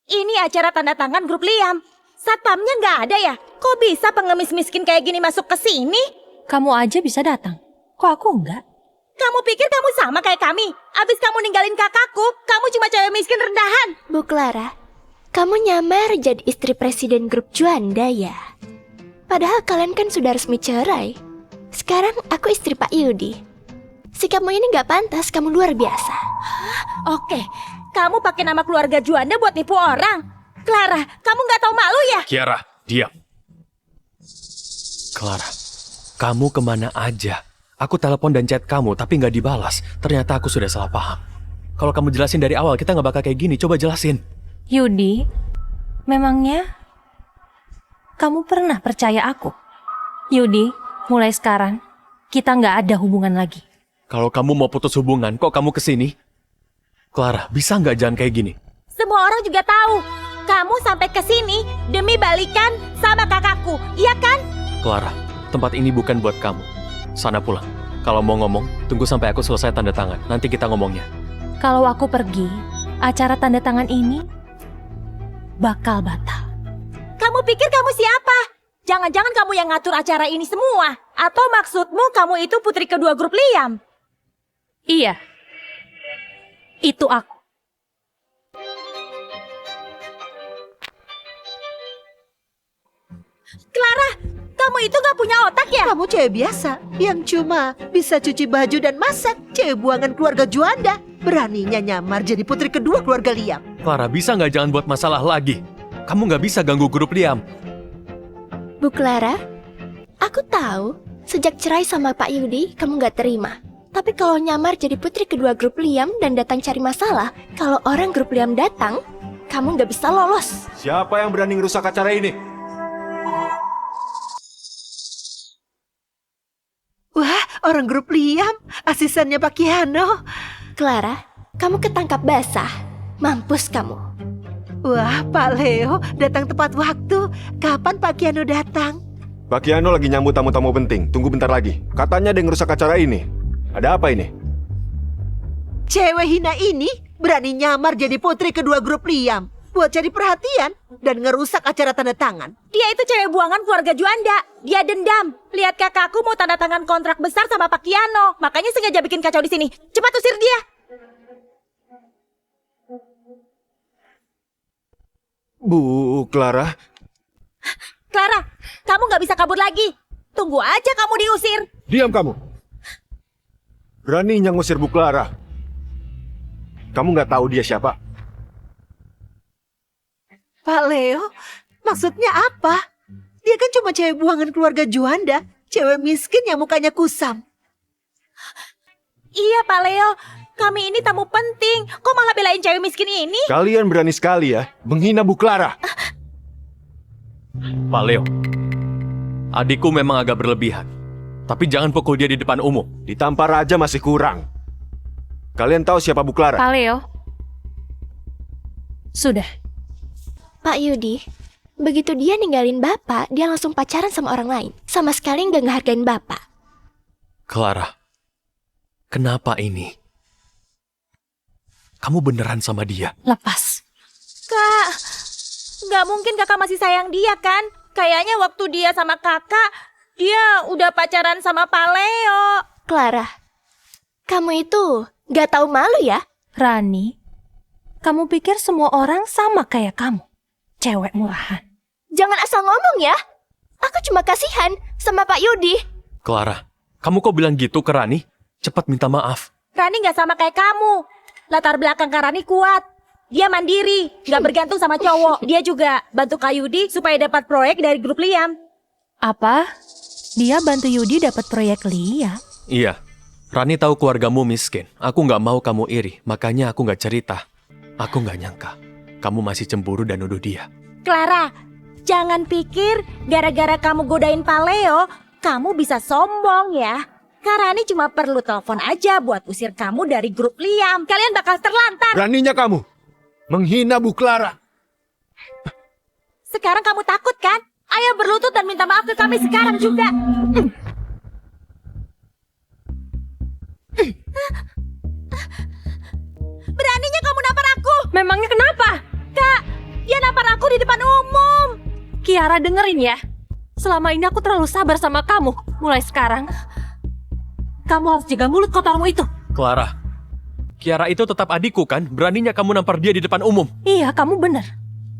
Ini acara tanda tangan grup Liam. Satpamnya nggak ada ya? Kok bisa pengemis miskin kayak gini masuk ke sini? Kamu aja bisa datang. Kok aku enggak? Kamu pikir kamu sama kayak kami? Abis kamu ninggalin kakakku, kamu cuma cewek miskin rendahan. Bu Clara, kamu nyamar jadi istri presiden grup Juanda ya? Padahal kalian kan sudah resmi cerai. Sekarang aku istri Pak Yudi. Sikapmu ini nggak pantas, kamu luar biasa. Oke, kamu pakai nama keluarga Juanda buat nipu orang. Clara, kamu nggak tahu malu ya? Kiara, diam. Clara, kamu kemana aja? Aku telepon dan chat kamu, tapi nggak dibalas. Ternyata aku sudah salah paham. Kalau kamu jelasin dari awal, kita nggak bakal kayak gini. Coba jelasin. Yudi, memangnya kamu pernah percaya aku? Yudi, Mulai sekarang, kita nggak ada hubungan lagi. Kalau kamu mau putus hubungan, kok kamu kesini? Clara, bisa nggak jangan kayak gini? Semua orang juga tahu. Kamu sampai ke sini demi balikan sama kakakku, iya kan? Clara, tempat ini bukan buat kamu. Sana pulang. Kalau mau ngomong, tunggu sampai aku selesai tanda tangan. Nanti kita ngomongnya. Kalau aku pergi, acara tanda tangan ini bakal batal. Kamu pikir kamu siapa? Jangan-jangan kamu yang ngatur acara ini semua? Atau maksudmu kamu itu putri kedua grup Liam? Iya, itu aku. Clara, kamu itu gak punya otak ya? Kamu cewek biasa yang cuma bisa cuci baju dan masak. Cewek buangan keluarga Juanda. Beraninya nyamar jadi putri kedua keluarga Liam. Clara, bisa nggak jangan buat masalah lagi? Kamu nggak bisa ganggu grup Liam. Bu Clara, aku tahu sejak cerai sama Pak Yudi kamu gak terima. Tapi kalau nyamar jadi putri kedua grup Liam dan datang cari masalah, kalau orang grup Liam datang, kamu gak bisa lolos. Siapa yang berani ngerusak acara ini? Wah, orang grup Liam, asistennya Pak Kiano. Clara, kamu ketangkap basah. Mampus kamu. Wah, Pak Leo datang tepat waktu. Kapan Pak Kiano datang? Pak Kiano lagi nyambut tamu-tamu penting. Tunggu bentar lagi. Katanya ada yang ngerusak acara ini. Ada apa ini? Cewek hina ini berani nyamar jadi putri kedua grup Liam buat cari perhatian dan ngerusak acara tanda tangan. Dia itu cewek buangan keluarga Juanda. Dia dendam. Lihat kakakku mau tanda tangan kontrak besar sama Pak Kiano. Makanya sengaja bikin kacau di sini. Cepat usir dia. Bu Clara. Clara, kamu gak bisa kabur lagi. Tunggu aja kamu diusir. Diam kamu. Beraninya ngusir Bu Clara. Kamu nggak tahu dia siapa? Pak Leo, maksudnya apa? Dia kan cuma cewek buangan keluarga Juanda. Cewek miskin yang mukanya kusam. Iya Pak Leo, kami ini tamu penting. Kok malah belain cewek miskin ini? Kalian berani sekali ya menghina Bu Clara. Pak Leo, adikku memang agak berlebihan. Tapi jangan pukul dia di depan umum. Ditampar aja masih kurang. Kalian tahu siapa Bu Clara? Pak Leo, sudah. Pak Yudi, begitu dia ninggalin Bapak, dia langsung pacaran sama orang lain. Sama sekali nggak ngehargain Bapak. Clara, kenapa ini? Kamu beneran sama dia? Lepas. Kak, nggak mungkin kakak masih sayang dia kan? Kayaknya waktu dia sama kakak, dia udah pacaran sama Pak Leo. Clara, kamu itu nggak tahu malu ya? Rani, kamu pikir semua orang sama kayak kamu? Cewek murahan. Jangan asal ngomong ya. Aku cuma kasihan sama Pak Yudi. Clara, kamu kok bilang gitu ke Rani? Cepat minta maaf. Rani nggak sama kayak kamu. Latar belakang Kak Rani kuat. Dia mandiri, nggak bergantung sama cowok. Dia juga bantu Kak Yudi supaya dapat proyek dari grup Liam. Apa? Dia bantu Yudi dapat proyek Liam? Iya, Rani tahu keluargamu miskin. Aku nggak mau kamu iri, makanya aku nggak cerita. Aku nggak nyangka kamu masih cemburu dan nuduh dia. Clara, jangan pikir gara-gara kamu godain Pak Leo, kamu bisa sombong ya. Kak Rani cuma perlu telepon aja buat usir kamu dari grup Liam. Kalian bakal terlantar. Beraninya kamu menghina Bu Clara. Sekarang kamu takut kan? Ayo berlutut dan minta maaf ke kami sekarang juga. Beraninya kamu nampar aku. Memangnya kenapa? Kak, dia nampar aku di depan umum. Kiara dengerin ya. Selama ini aku terlalu sabar sama kamu. Mulai sekarang, kamu harus jaga mulut kotormu itu. Clara, Kiara itu tetap adikku kan? Beraninya kamu nampar dia di depan umum. Iya, kamu benar.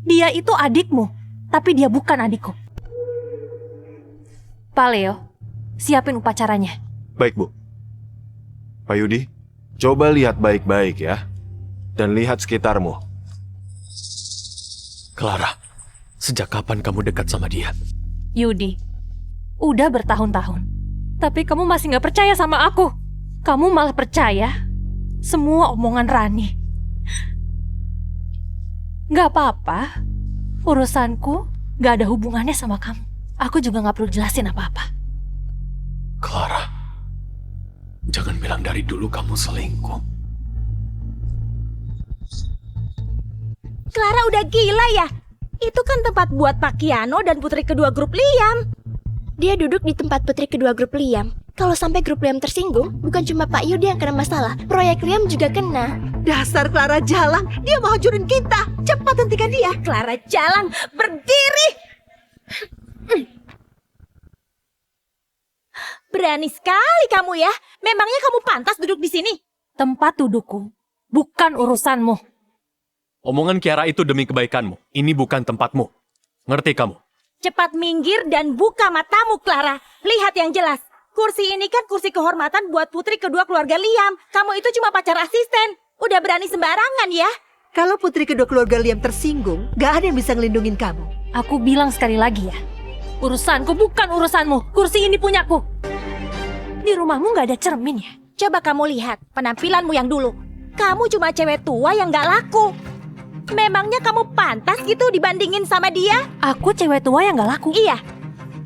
Dia itu adikmu, tapi dia bukan adikku. Pak Leo, siapin upacaranya. Baik Bu. Pak Yudi, coba lihat baik-baik ya. Dan lihat sekitarmu. Clara, sejak kapan kamu dekat sama dia? Yudi, udah bertahun-tahun. Tapi kamu masih gak percaya sama aku. Kamu malah percaya semua omongan Rani. Gak apa-apa. Urusanku gak ada hubungannya sama kamu. Aku juga gak perlu jelasin apa-apa. Clara, jangan bilang dari dulu kamu selingkuh. Clara udah gila ya? Itu kan tempat buat Pak Kiano dan putri kedua grup Liam. Dia duduk di tempat putri kedua grup Liam. Kalau sampai grup Liam tersinggung, bukan cuma Pak Yudi yang kena masalah, proyek Liam juga kena. Dasar Clara Jalang, dia mau hancurin kita. Cepat hentikan dia. Clara Jalang, berdiri! Berani sekali kamu ya. Memangnya kamu pantas duduk di sini? Tempat dudukku, bukan urusanmu. Omongan Kiara itu demi kebaikanmu. Ini bukan tempatmu. Ngerti kamu? Cepat minggir dan buka matamu, Clara. Lihat yang jelas. Kursi ini kan kursi kehormatan buat putri kedua keluarga Liam. Kamu itu cuma pacar asisten. Udah berani sembarangan ya. Kalau putri kedua keluarga Liam tersinggung, gak ada yang bisa ngelindungin kamu. Aku bilang sekali lagi ya. Urusanku bukan urusanmu. Kursi ini punyaku. Di rumahmu gak ada cermin ya? Coba kamu lihat penampilanmu yang dulu. Kamu cuma cewek tua yang gak laku. Memangnya kamu pantas gitu dibandingin sama dia? Aku cewek tua yang gak laku? Iya.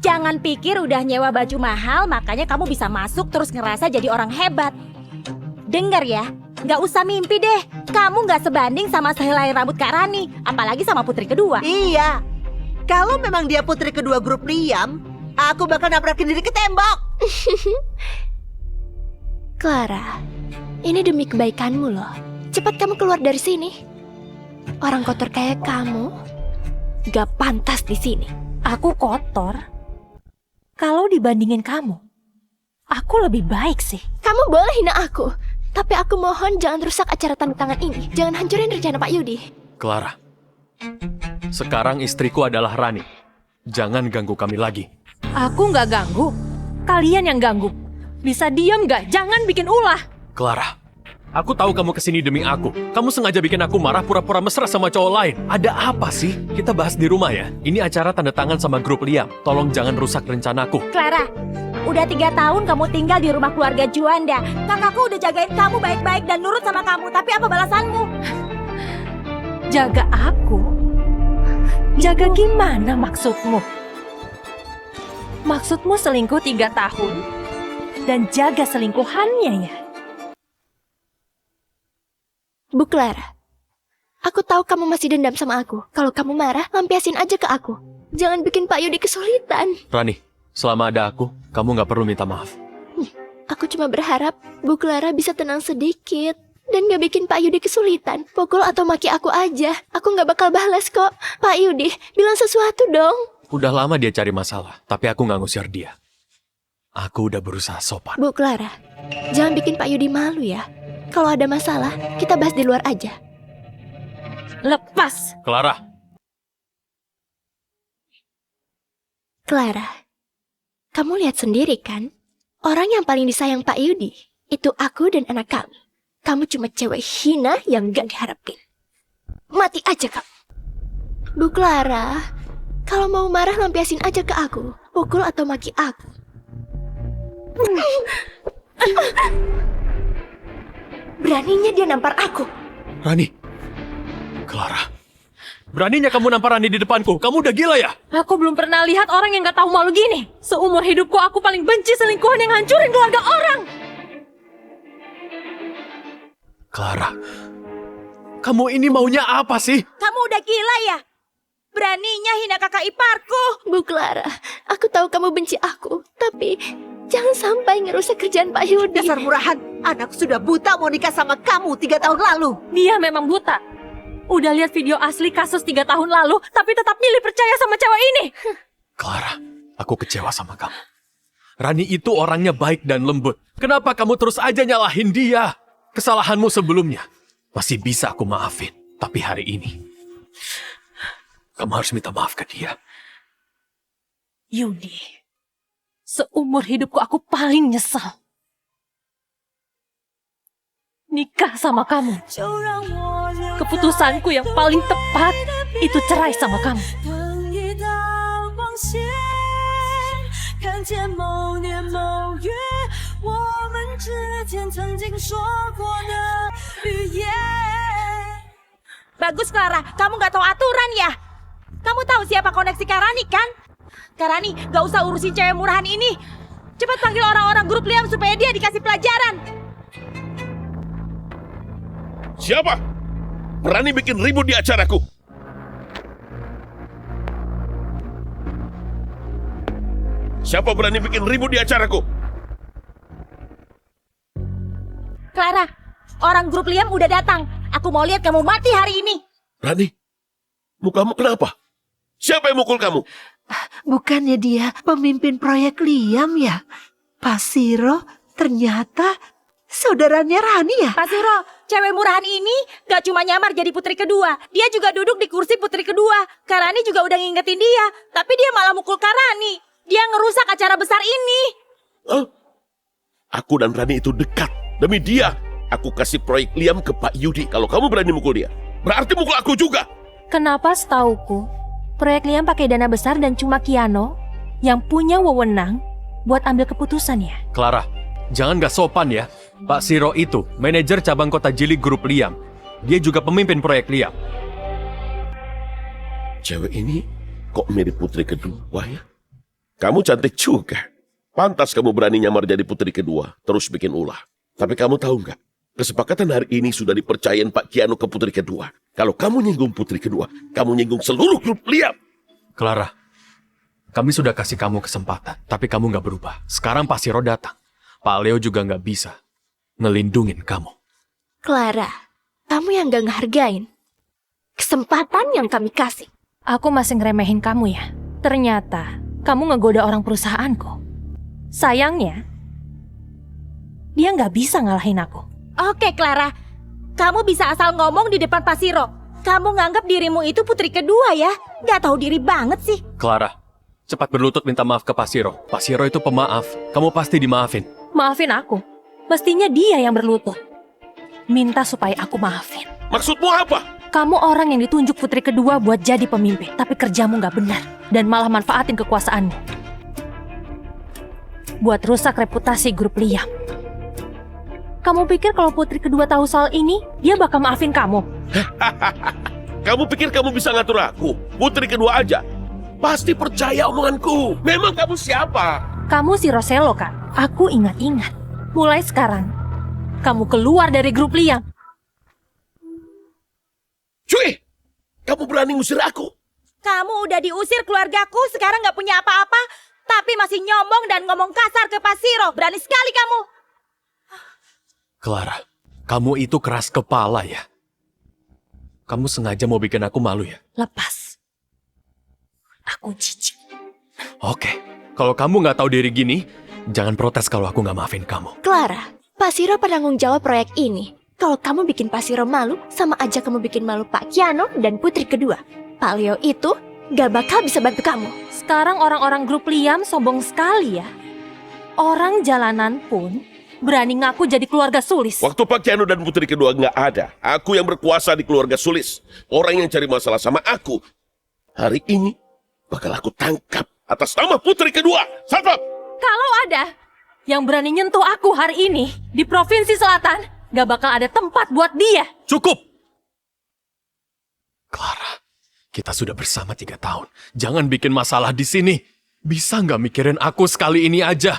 Jangan pikir udah nyewa baju mahal makanya kamu bisa masuk terus ngerasa jadi orang hebat. Dengar ya, gak usah mimpi deh. Kamu gak sebanding sama sehelai rambut Kak Rani. Apalagi sama putri kedua. Iya. Kalau memang dia putri kedua grup Liam, aku bakal nabrakin diri ke tembok. Clara, ini demi kebaikanmu loh. Cepat kamu keluar dari sini. Orang kotor kayak kamu gak pantas di sini. Aku kotor? Kalau dibandingin kamu, aku lebih baik sih. Kamu boleh hina aku, tapi aku mohon jangan rusak acara tanda tangan ini. Jangan hancurin rencana Pak Yudi. Clara, sekarang istriku adalah Rani. Jangan ganggu kami lagi. Aku nggak ganggu. Kalian yang ganggu. Bisa diam nggak? Jangan bikin ulah. Clara, aku tahu kamu kesini demi aku. Kamu sengaja bikin aku marah pura-pura mesra sama cowok lain. Ada apa sih? Kita bahas di rumah ya. Ini acara tanda tangan sama grup Liam. Tolong jangan rusak rencanaku. Clara, udah 3 tahun kamu tinggal di rumah keluarga Juanda. Kakakku udah jagain kamu baik-baik dan nurut sama kamu. Tapi apa balasanmu? Jaga aku? Jaga gimana maksudmu? Maksudmu selingkuh 3 tahun dan jaga selingkuhannya ya? Bu Clara, aku tahu kamu masih dendam sama aku. Kalau kamu marah, lampiasin aja ke aku. Jangan bikin Pak Yudi kesulitan. Rani, selama ada aku, kamu nggak perlu minta maaf. Aku cuma berharap Bu Clara bisa tenang sedikit dan gak bikin Pak Yudi kesulitan. Pukul atau maki aku aja. Aku gak bakal balas kok. Pak Yudi, bilang sesuatu dong. Udah lama dia cari masalah, tapi aku nggak ngusir dia. Aku udah berusaha sopan. Bu Clara, jangan bikin Pak Yudi malu ya. Kalau ada masalah, kita bahas di luar aja. Lepas! Clara! Clara, kamu lihat sendiri kan? Orang yang paling disayang Pak Yudi, itu aku dan anak kamu. Kamu cuma cewek hina yang gak diharapin. Mati aja kamu. Bu Clara, kalau mau marah lampiasin aja ke aku. Pukul atau maki aku. Beraninya dia nampar aku. Rani. Clara. Beraninya kamu nampar Rani di depanku. Kamu udah gila ya? Aku belum pernah lihat orang yang gak tahu malu gini. Seumur hidupku aku paling benci selingkuhan yang hancurin keluarga orang. Clara. Kamu ini maunya apa sih? Kamu udah gila ya? Beraninya hina kakak iparku. Bu Clara, aku tahu kamu benci aku. Tapi jangan sampai ngerusak kerjaan Pak Yudi. Dasar murahan, anak sudah buta mau nikah sama kamu 3 tahun lalu. Dia memang buta. Udah lihat video asli kasus 3 tahun lalu, tapi tetap milih percaya sama cewek ini. Clara, aku kecewa sama kamu. Rani itu orangnya baik dan lembut. Kenapa kamu terus aja nyalahin dia? Kesalahanmu sebelumnya masih bisa aku maafin. Tapi hari ini, kamu harus minta maaf ke dia. Yudi, seumur hidupku aku paling nyesal nikah sama kamu. Keputusanku yang paling tepat itu cerai sama kamu. Bagus Clara, kamu gak tahu aturan ya? Kamu tahu siapa koneksi Karani kan? Karani, gak usah urusin cewek murahan ini. Cepat panggil orang-orang grup Liam supaya dia dikasih pelajaran. Siapa? Berani bikin ribut di acaraku? Siapa berani bikin ribut di acaraku? Clara, orang grup Liam udah datang. Aku mau lihat kamu mati hari ini. Rani, mukamu kenapa? Siapa yang mukul kamu? Bukannya dia pemimpin proyek Liam ya? Pasiro ternyata saudaranya Rani ya? Pak Siro, cewek murahan ini gak cuma nyamar jadi putri kedua. Dia juga duduk di kursi putri kedua. Karani juga udah ngingetin dia. Tapi dia malah mukul Karani. Dia ngerusak acara besar ini. Hah? Aku dan Rani itu dekat. Demi dia, aku kasih proyek Liam ke Pak Yudi. Kalau kamu berani mukul dia, berarti mukul aku juga. Kenapa setauku, proyek Liam pakai dana besar dan cuma Kiano yang punya wewenang buat ambil keputusan ya? Clara, jangan gak sopan ya. Pak Siro itu manajer cabang kota Jili grup Liam. Dia juga pemimpin proyek Liam. Cewek ini kok mirip putri kedua ya? Kamu cantik juga. Pantas kamu berani nyamar jadi putri kedua, terus bikin ulah. Tapi kamu tahu nggak? Kesepakatan hari ini sudah dipercayain Pak Kiano ke putri kedua. Kalau kamu nyinggung putri kedua, kamu nyinggung seluruh grup Liam. Clara, kami sudah kasih kamu kesempatan, tapi kamu nggak berubah. Sekarang Pak Siro datang. Pak Leo juga nggak bisa ngelindungin kamu. Clara, kamu yang gak ngehargain kesempatan yang kami kasih. Aku masih ngeremehin kamu ya. Ternyata kamu ngegoda orang perusahaanku. Sayangnya, dia nggak bisa ngalahin aku. Oke, Clara. Kamu bisa asal ngomong di depan Pak Siro. Kamu nganggap dirimu itu putri kedua ya? Gak tahu diri banget sih. Clara, cepat berlutut minta maaf ke Pak Siro. Pak Siro itu pemaaf. Kamu pasti dimaafin. Maafin aku. Mestinya dia yang berlutut. Minta supaya aku maafin. Maksudmu apa? Kamu orang yang ditunjuk putri kedua buat jadi pemimpin, tapi kerjamu nggak benar dan malah manfaatin kekuasaanmu buat rusak reputasi grup Liam. Kamu pikir kalau putri kedua tahu soal ini, dia bakal maafin kamu? Kamu pikir kamu bisa ngatur aku? Putri kedua aja. Pasti percaya omonganku. Memang kamu siapa? Kamu si Roselo kan? Aku ingat-ingat. Mulai sekarang, kamu keluar dari grup Liam. Cuy, kamu berani ngusir aku? Kamu udah diusir keluargaku, sekarang gak punya apa-apa, tapi masih nyombong dan ngomong kasar ke Pak Siro. Berani sekali kamu. Clara, kamu itu keras kepala ya. Kamu sengaja mau bikin aku malu ya? Lepas. Aku jijik. Oke, kalau kamu nggak tahu diri gini, jangan protes kalau aku nggak maafin kamu. Clara, Pak Siro penanggung jawab proyek ini. Kalau kamu bikin Pak Siro malu, sama aja kamu bikin malu Pak Kiano dan putri kedua. Pak Leo itu gak bakal bisa bantu kamu. Sekarang orang-orang grup Liam sombong sekali ya. Orang jalanan pun berani ngaku jadi keluarga Sulis. Waktu Pak Kiano dan putri kedua nggak ada, aku yang berkuasa di keluarga Sulis. Orang yang cari masalah sama aku. Hari ini bakal aku tangkap atas nama putri kedua. Satpam! Kalau ada yang berani nyentuh aku hari ini di Provinsi Selatan, gak bakal ada tempat buat dia. Cukup! Clara, kita sudah bersama 3 tahun. Jangan bikin masalah di sini. Bisa nggak mikirin aku sekali ini aja?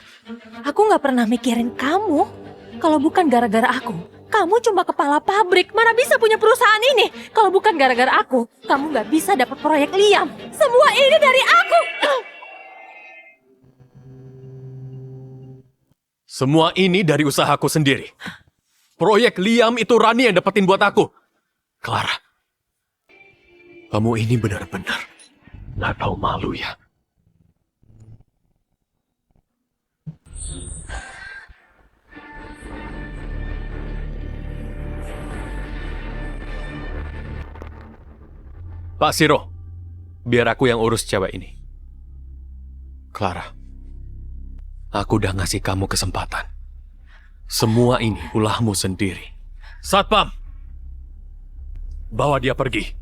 Aku gak pernah mikirin kamu. Kalau bukan gara-gara aku, kamu cuma kepala pabrik. Mana bisa punya perusahaan ini? Kalau bukan gara-gara aku, kamu gak bisa dapat proyek Liam. Semua ini dari aku. Semua ini dari usahaku sendiri. Proyek Liam itu Rani yang dapetin buat aku. Clara, kamu ini benar-benar nggak tahu malu ya. Pak Siro, biar aku yang urus cewek ini. Clara, aku udah ngasih kamu kesempatan. Semua ini ulahmu sendiri. Satpam, bawa dia pergi.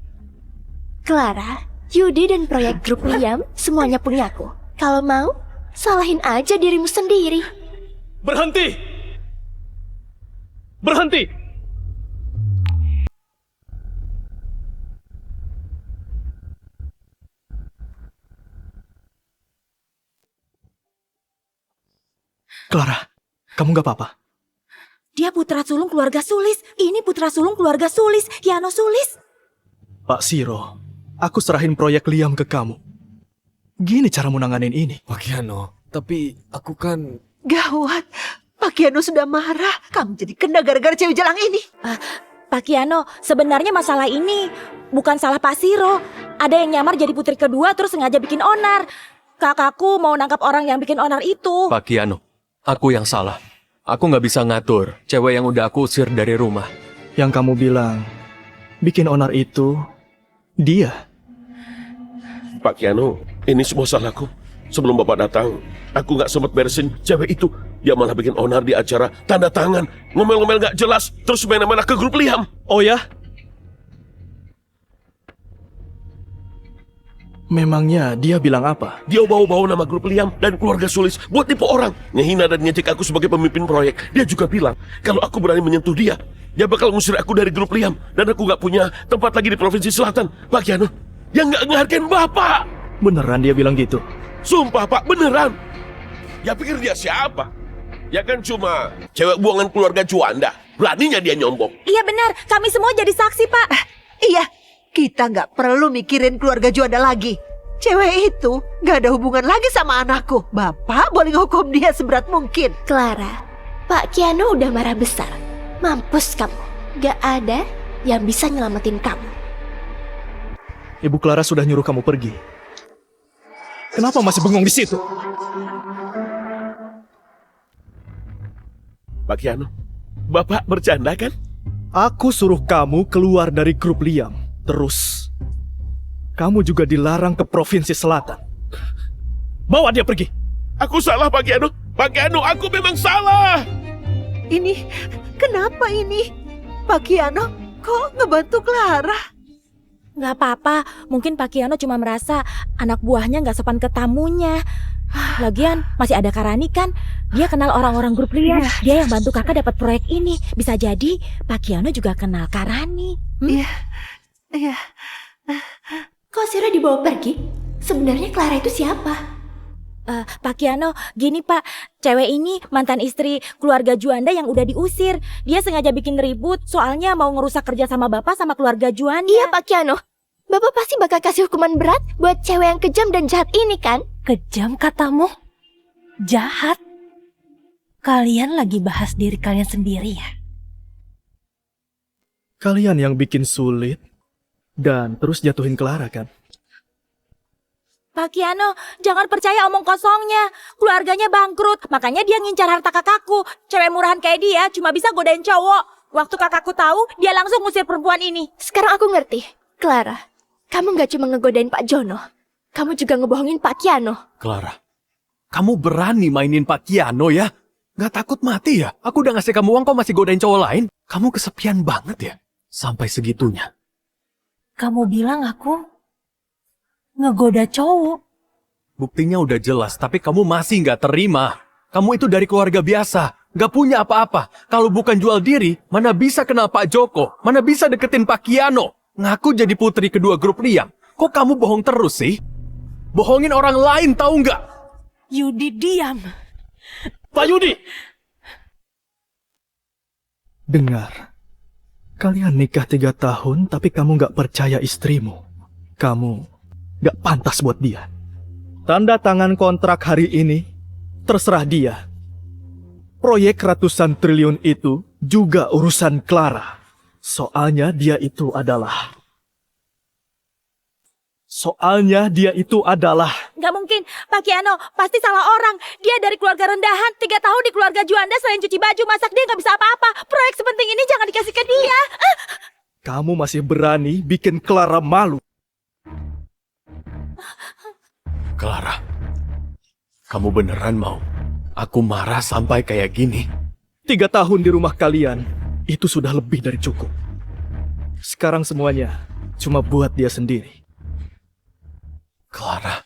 Clara, Yudi dan proyek grup Liam semuanya punyaku. Kalau mau, salahin aja dirimu sendiri. Berhenti! Berhenti! Clara, kamu gak apa-apa? Dia putra sulung keluarga Sulis. Ini putra sulung keluarga Sulis, Kiano Sulis. Pak Siro, aku serahin proyek Liam ke kamu. Gini cara nanganin ini. Pak Kiano, tapi aku kan... Gawat, Pak Kiano sudah marah. Kamu jadi kena gara-gara cewek jalang ini. Pak Kiano, sebenarnya masalah ini bukan salah Pak Siro. Ada yang nyamar jadi putri kedua terus sengaja bikin onar. Kakakku mau nangkap orang yang bikin onar itu. Pak Kiano, aku yang salah. Aku nggak bisa ngatur cewek yang udah aku usir dari rumah. Yang kamu bilang, bikin onar itu, dia. Pak Kiano, ini semua salahku. Sebelum Bapak datang, aku nggak sempat beresin cewek itu. Dia malah bikin onar di acara tanda tangan. Ngomel-ngomel nggak jelas, terus main-main ke grup Liam. Oh ya? Memangnya dia bilang apa? Dia bawa-bawa nama grup Liam dan keluarga Sulis buat tipu orang. Ngehina dan ngecek aku sebagai pemimpin proyek. Dia juga bilang, kalau aku berani menyentuh dia, dia bakal ngusir aku dari grup Liam. Dan aku nggak punya tempat lagi di Provinsi Selatan. Pak Kiano, dia nggak ngehargain Bapak. Beneran dia bilang gitu? Sumpah Pak, beneran. Ya pikir dia siapa? Ya kan cuma cewek buangan keluarga Juanda. Beraninya dia nyombong. Iya benar, kami semua jadi saksi, Pak. Iya, kita nggak perlu mikirin keluarga Juanda lagi. Cewek itu nggak ada hubungan lagi sama anakku. Bapak boleh hukum dia seberat mungkin. Clara, Pak Kiano udah marah besar. Mampus kamu. Gak ada yang bisa nyelamatin kamu. Ibu Clara sudah nyuruh kamu pergi. Kenapa masih bengong di situ? Pak Kiano, Bapak bercanda kan? Aku suruh kamu keluar dari grup Liam. Terus, kamu juga dilarang ke Provinsi Selatan. Bawa dia pergi. Aku salah Pak Kiano. Pak Kiano, aku memang salah. Ini, kenapa ini? Pak Kiano, kok ngebantu Clara? Nggak apa-apa, mungkin Pak Kiano cuma merasa anak buahnya nggak sopan ke tamunya. Lagian masih ada Karani kan, dia kenal orang-orang grup Liam. Dia yang bantu kakak dapat proyek ini. Bisa jadi Pak Kiano juga kenal Karani. Iya, iya. Kok Siro dibawa pergi? Sebenarnya Clara itu siapa? Pak Kiano, gini Pak, cewek ini mantan istri keluarga Juanda yang udah diusir. Dia sengaja bikin ribut, soalnya mau ngerusak kerja sama bapak sama keluarga Juanda. Iya Pak Kiano, Bapak pasti bakal kasih hukuman berat buat cewek yang kejam dan jahat ini kan? Kejam katamu? Jahat? Kalian lagi bahas diri kalian sendiri ya? Kalian yang bikin sulit dan terus jatuhin Clara kan? Pak Kiano, jangan percaya omong kosongnya. Keluarganya bangkrut, makanya dia ngincar harta kakakku. Cewek murahan kayak dia cuma bisa godain cowok. Waktu kakakku tahu, dia langsung ngusir perempuan ini. Sekarang aku ngerti. Clara, kamu gak cuma ngegodain Pak Jono, kamu juga ngebohongin Pak Kiano. Clara, kamu berani mainin Pak Kiano ya? Gak takut mati ya? Aku udah ngasih kamu uang, kok masih godain cowok lain? Kamu kesepian banget ya? Sampai segitunya. Kamu bilang aku ngegoda cowok. Buktinya udah jelas, tapi kamu masih nggak terima. Kamu itu dari keluarga biasa, nggak punya apa-apa. Kalau bukan jual diri, mana bisa kenal Pak Joko? Mana bisa deketin Pak Kiano? Ngaku jadi putri kedua grup Liam. Kok kamu bohong terus sih? Bohongin orang lain tahu nggak? Yudi, diam. Pak Yudi! Dengar, kalian nikah 3 tahun tapi kamu gak percaya istrimu. Kamu gak pantas buat dia. Tanda tangan kontrak hari ini, terserah dia. Proyek ratusan triliun itu juga urusan Clara. Soalnya dia itu adalah... Nggak mungkin, Pak Kiano pasti salah orang. Dia dari keluarga rendahan, 3 tahun di keluarga Juanda selain cuci baju, masak dia nggak bisa apa-apa. Proyek sepenting ini jangan dikasih ke dia. Kamu masih berani bikin Clara malu. Clara, kamu beneran mau aku marah sampai kayak gini? 3 tahun di rumah kalian, itu sudah lebih dari cukup. Sekarang semuanya cuma buat dia sendiri. Clara,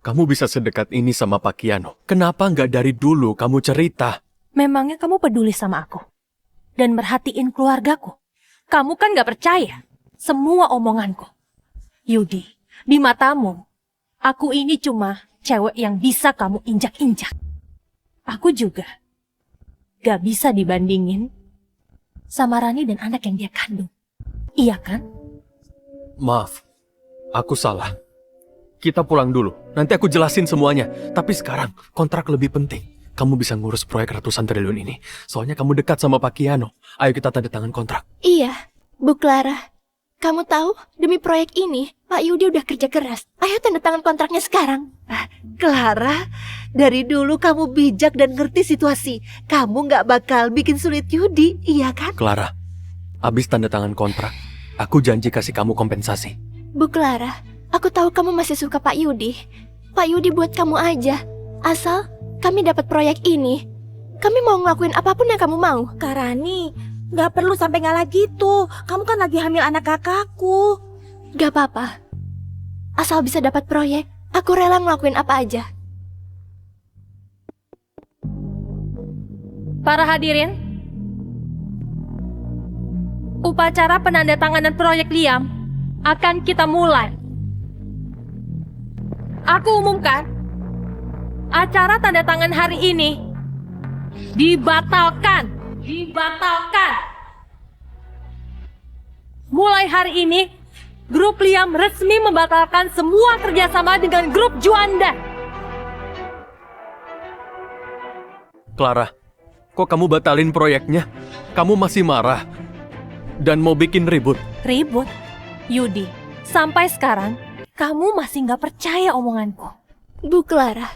kamu bisa sedekat ini sama Pak Kiano. Kenapa nggak dari dulu kamu cerita? Memangnya kamu peduli sama aku? Dan merhatiin keluargaku? Kamu kan nggak percaya semua omonganku. Yudi, di matamu, aku ini cuma cewek yang bisa kamu injak-injak. Aku juga gak bisa dibandingin sama Rani dan anak yang dia kandung. Iya kan? Maaf, aku salah. Kita pulang dulu, nanti aku jelasin semuanya. Tapi sekarang, kontrak lebih penting. Kamu bisa ngurus proyek ratusan triliun ini. Soalnya kamu dekat sama Pak Kiano. Ayo kita tanda tangan kontrak. Iya, Bu Clara. Kamu tahu, demi proyek ini, Pak Yudi udah kerja keras. Ayo tanda tangan kontraknya sekarang. Clara, dari dulu kamu bijak dan ngerti situasi. Kamu nggak bakal bikin sulit Yudi, iya kan? Clara, abis tanda tangan kontrak, aku janji kasih kamu kompensasi. Bu Clara, aku tahu kamu masih suka Pak Yudi. Pak Yudi buat kamu aja. Asal kami dapat proyek ini. Kami mau ngelakuin apapun yang kamu mau. Kak Rani, gak perlu sampai ngalah gitu. Kamu kan lagi hamil anak kakakku. Gak apa-apa. Asal bisa dapat proyek, aku rela ngelakuin apa aja. Para hadirin, upacara penandatanganan proyek Liam akan kita mulai. Aku umumkan, acara tanda tangan hari ini dibatalkan. Mulai hari ini, grup Liam resmi membatalkan semua kerjasama dengan grup Juanda. Clara, kok kamu batalin proyeknya? Kamu masih marah dan mau bikin ribut. Ribut? Yudi, sampai sekarang kamu masih nggak percaya omonganku. Bu Clara,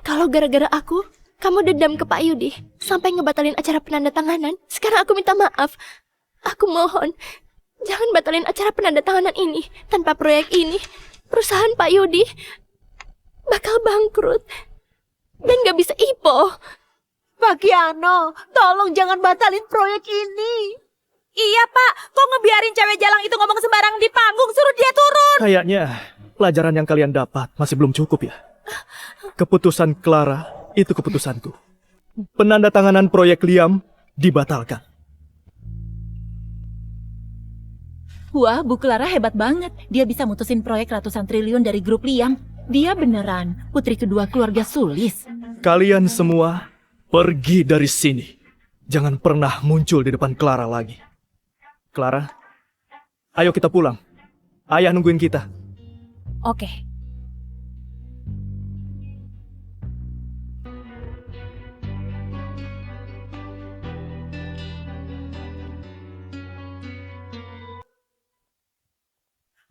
kalau gara-gara aku, kamu dendam ke Pak Yudi sampai ngebatalin acara penandatanganan. Sekarang aku minta maaf. Aku mohon, jangan batalin acara penandatanganan ini. Tanpa proyek ini, perusahaan Pak Yudi bakal bangkrut dan gak bisa IPO. Pak Kiano, tolong jangan batalin proyek ini. Iya Pak, kok ngebiarin cewek jalang itu ngomong sembarang di panggung, suruh dia turun. Kayaknya pelajaran yang kalian dapat masih belum cukup ya. Keputusan Clara itu keputusanku. Penandatanganan proyek Liam dibatalkan. Wah, Bu Clara hebat banget. Dia bisa mutusin proyek ratusan triliun dari grup Liam. Dia beneran putri kedua keluarga Sulis. Kalian semua pergi dari sini. Jangan pernah muncul di depan Clara lagi. Clara, ayo kita pulang. Ayah nungguin kita. Oke.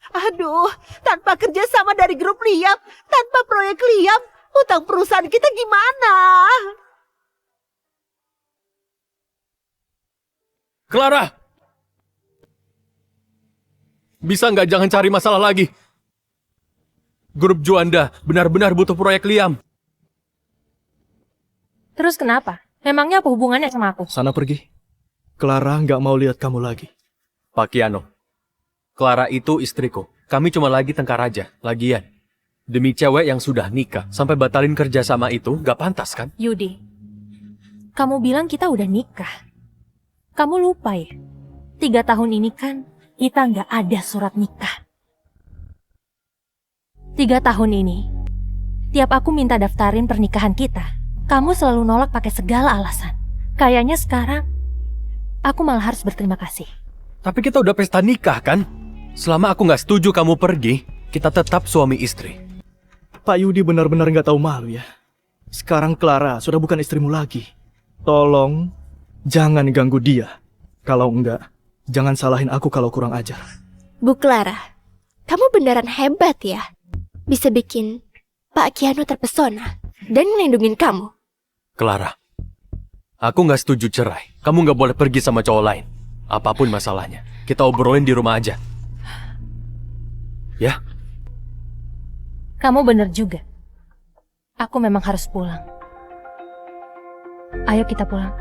Aduh, tanpa kerjasama dari grup Liam, tanpa proyek Liam, utang perusahaan kita gimana? Clara! Bisa nggak jangan cari masalah lagi? Grup Juanda benar-benar butuh proyek Liam. Terus kenapa? Memangnya apa hubungannya sama aku? Sana pergi. Clara nggak mau lihat kamu lagi. Pak Kiano, Clara itu istriku. Kami cuma lagi tengkar aja, lagian. Demi cewek yang sudah nikah, sampai batalin kerjasama itu nggak pantas kan? Yudi, kamu bilang kita udah nikah. Kamu lupa ya? 3 tahun ini kan kita nggak ada surat nikah. 3 tahun ini, tiap aku minta daftarin pernikahan kita, kamu selalu nolak pakai segala alasan. Kayaknya sekarang, aku malah harus berterima kasih. Tapi kita udah pesta nikah kan? Selama aku nggak setuju kamu pergi, kita tetap suami istri. Pak Yudi benar-benar nggak tahu malu ya. Sekarang Clara sudah bukan istrimu lagi. Tolong, jangan ganggu dia. Kalau enggak, jangan salahin aku kalau kurang ajar. Bu Clara, kamu beneran hebat ya. Bisa bikin Pak Kiano terpesona dan ngelindungin kamu. Clara, aku nggak setuju cerai. Kamu nggak boleh pergi sama cowok lain. Apapun masalahnya, kita obrolin di rumah aja. Ya? Kamu bener juga. Aku memang harus pulang. Ayo kita pulang.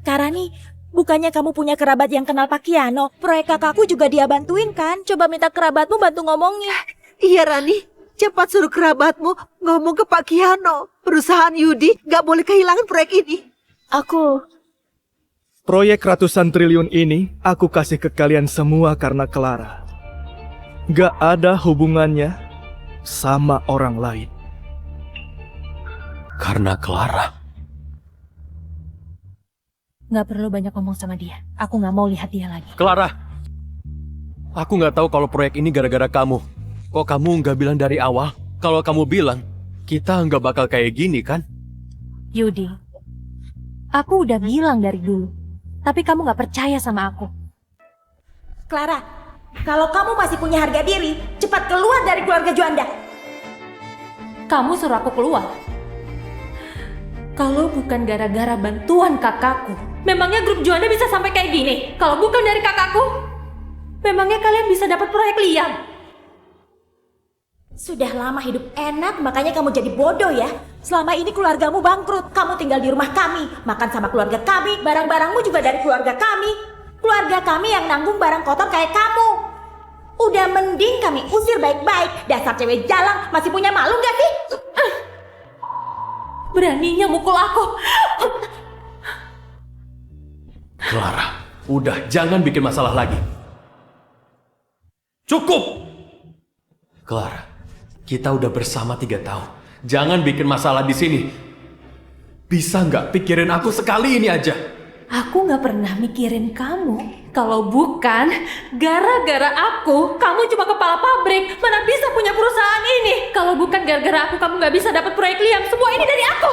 Kak Rani, bukannya kamu punya kerabat yang kenal Pak Kiano? Proyek kakakku juga dia bantuin kan? Coba minta kerabatmu bantu ngomongnya. Iya Rani, cepat suruh kerabatmu ngomong ke Pak Kiano. Perusahaan Yudi gak boleh kehilangan proyek ini. Aku Proyek ratusan triliun ini aku kasih ke kalian semua karena Clara. Gak ada hubungannya sama orang lain. Karena Clara. Nggak perlu banyak ngomong sama dia. Aku nggak mau lihat dia lagi. Clara, aku nggak tahu kalau proyek ini gara-gara kamu. Kok kamu nggak bilang dari awal? Kalau kamu bilang, kita nggak bakal kayak gini kan? Yudi, aku udah bilang dari dulu. Tapi kamu nggak percaya sama aku. Clara, kalau kamu masih punya harga diri, cepat keluar dari keluarga Juanda. Kamu suruh aku keluar. Kalau bukan gara-gara bantuan kakakku, memangnya grup Juanda bisa sampai kayak gini? Kalau bukan dari kakakku, memangnya kalian bisa dapat proyek Liam? Sudah lama hidup enak, makanya kamu jadi bodoh ya. Selama ini keluargamu bangkrut, kamu tinggal di rumah kami, makan sama keluarga kami, barang-barangmu juga dari keluarga kami. Keluarga kami yang nanggung barang kotor kayak kamu. Udah mending kami usir baik-baik. Dasar cewek jalang, masih punya malu gak sih? Beraninya mukul aku. Clara, udah jangan bikin masalah lagi. Cukup! Clara, kita udah bersama 3 tahun. Jangan bikin masalah di sini. Bisa nggak pikirin aku sekali ini aja? Aku nggak pernah mikirin kamu. Kalau bukan gara-gara aku, kamu cuma kepala pabrik. Mana bisa punya perusahaan ini? Kalau bukan gara-gara aku, kamu nggak bisa dapat proyek Liam. Semua ini dari aku.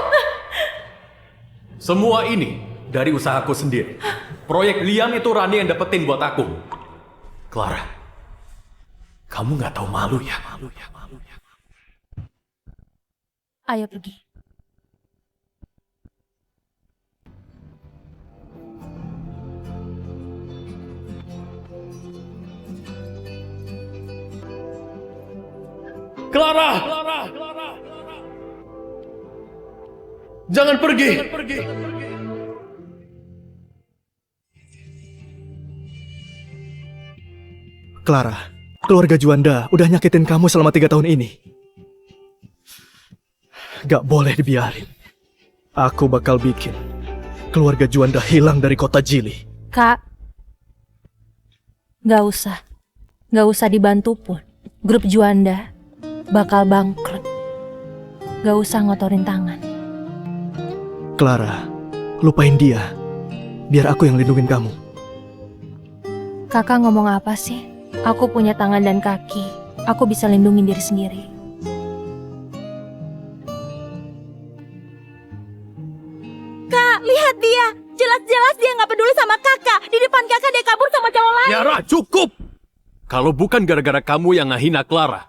Semua ini dari usahaku sendiri. Proyek Liam itu Rani yang dapetin buat aku. Clara, kamu nggak tahu malu ya? Ayo pergi. Clara! Jangan pergi! Clara, keluarga Juanda udah nyakitin kamu selama 3 tahun ini. Gak boleh dibiarin. Aku bakal bikin keluarga Juanda hilang dari kota Jili. Kak, gak usah dibantu pun. Grup Juanda bakal bangkrut. Gak usah ngotorin tangan. Clara, lupain dia. Biar aku yang lindungin kamu. Kakak ngomong apa sih? Aku punya tangan dan kaki. Aku bisa lindungin diri sendiri. Kak, lihat dia. Jelas-jelas dia nggak peduli sama kakak. Di depan kakak dia kabur sama cowok lain. Tiara, cukup! Kalau bukan gara-gara kamu yang ngehina Clara,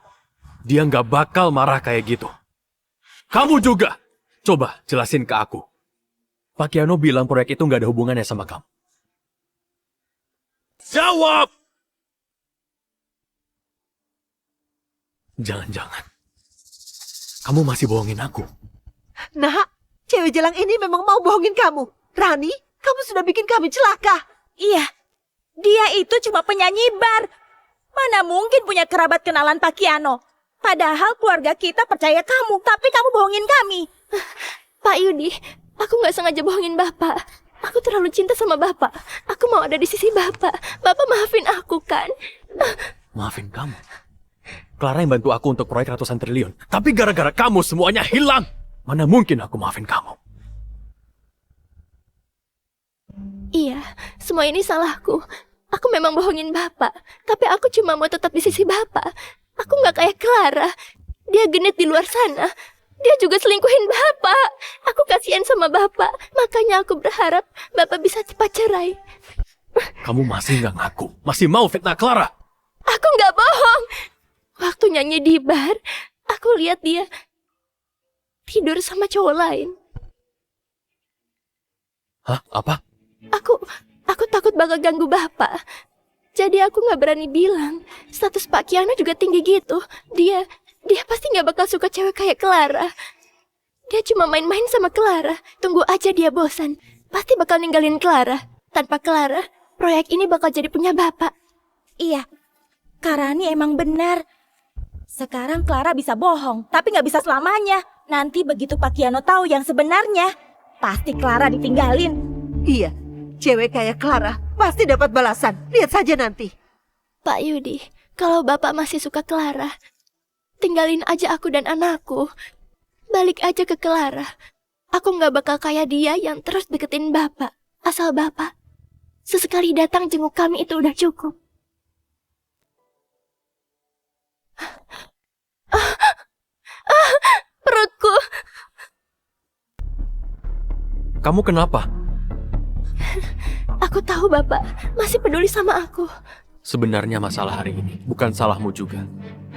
dia nggak bakal marah kayak gitu. Kamu juga! Coba jelasin ke aku. Pak Kiano bilang proyek itu nggak ada hubungannya sama kamu. Jawab! Jangan-jangan kamu masih bohongin aku. Nah, cewek jalang ini memang mau bohongin kamu. Rani, kamu sudah bikin kami celaka. Iya, dia itu cuma penyanyi bar. Mana mungkin punya kerabat kenalan Pak Kiano. Padahal keluarga kita percaya kamu, tapi kamu bohongin kami. Pak Yudi, aku nggak sengaja bohongin Bapak. Aku terlalu cinta sama Bapak. Aku mau ada di sisi Bapak. Bapak maafin aku kan? Maafin kamu? Clara yang bantu aku untuk proyek ratusan triliun. Tapi gara-gara kamu semuanya hilang. Mana mungkin aku maafin kamu? Iya, semua ini salahku. Aku memang bohongin Bapak. Tapi aku cuma mau tetap di sisi Bapak. Aku nggak kayak Clara. Dia genit di luar sana. Dia juga selingkuhin Bapak. Aku kasihan sama Bapak. Makanya aku berharap Bapak bisa cepat cerai. Kamu masih nggak ngaku? Masih mau fitnah Clara? Aku nggak bohong. Waktu nyanyi di bar, aku lihat dia tidur sama cowok lain. Hah? Apa? Aku takut bakal ganggu Bapak. Jadi aku nggak berani bilang. Status Pak Kiano juga tinggi gitu. Dia pasti nggak bakal suka cewek kayak Clara. Dia cuma main-main sama Clara. Tunggu aja dia bosan. Pasti bakal ninggalin Clara. Tanpa Clara, proyek ini bakal jadi punya Bapak. Iya, Kak Rani emang benar. Sekarang Clara bisa bohong, tapi nggak bisa selamanya. Nanti begitu Pak Kiano tahu yang sebenarnya, pasti Clara ditinggalin. Iya, Cewek kayak Clara pasti dapat balasan. Lihat saja nanti. Pak Yudi, kalau Bapak masih suka Clara, tinggalin aja aku dan anakku. Balik aja ke Clara. Aku nggak bakal kayak dia yang terus deketin Bapak. Asal Bapak sesekali datang jenguk kami itu udah cukup. Perutku. Kamu kenapa? Aku tahu Bapak masih peduli sama aku. Sebenarnya masalah hari ini bukan salahmu juga.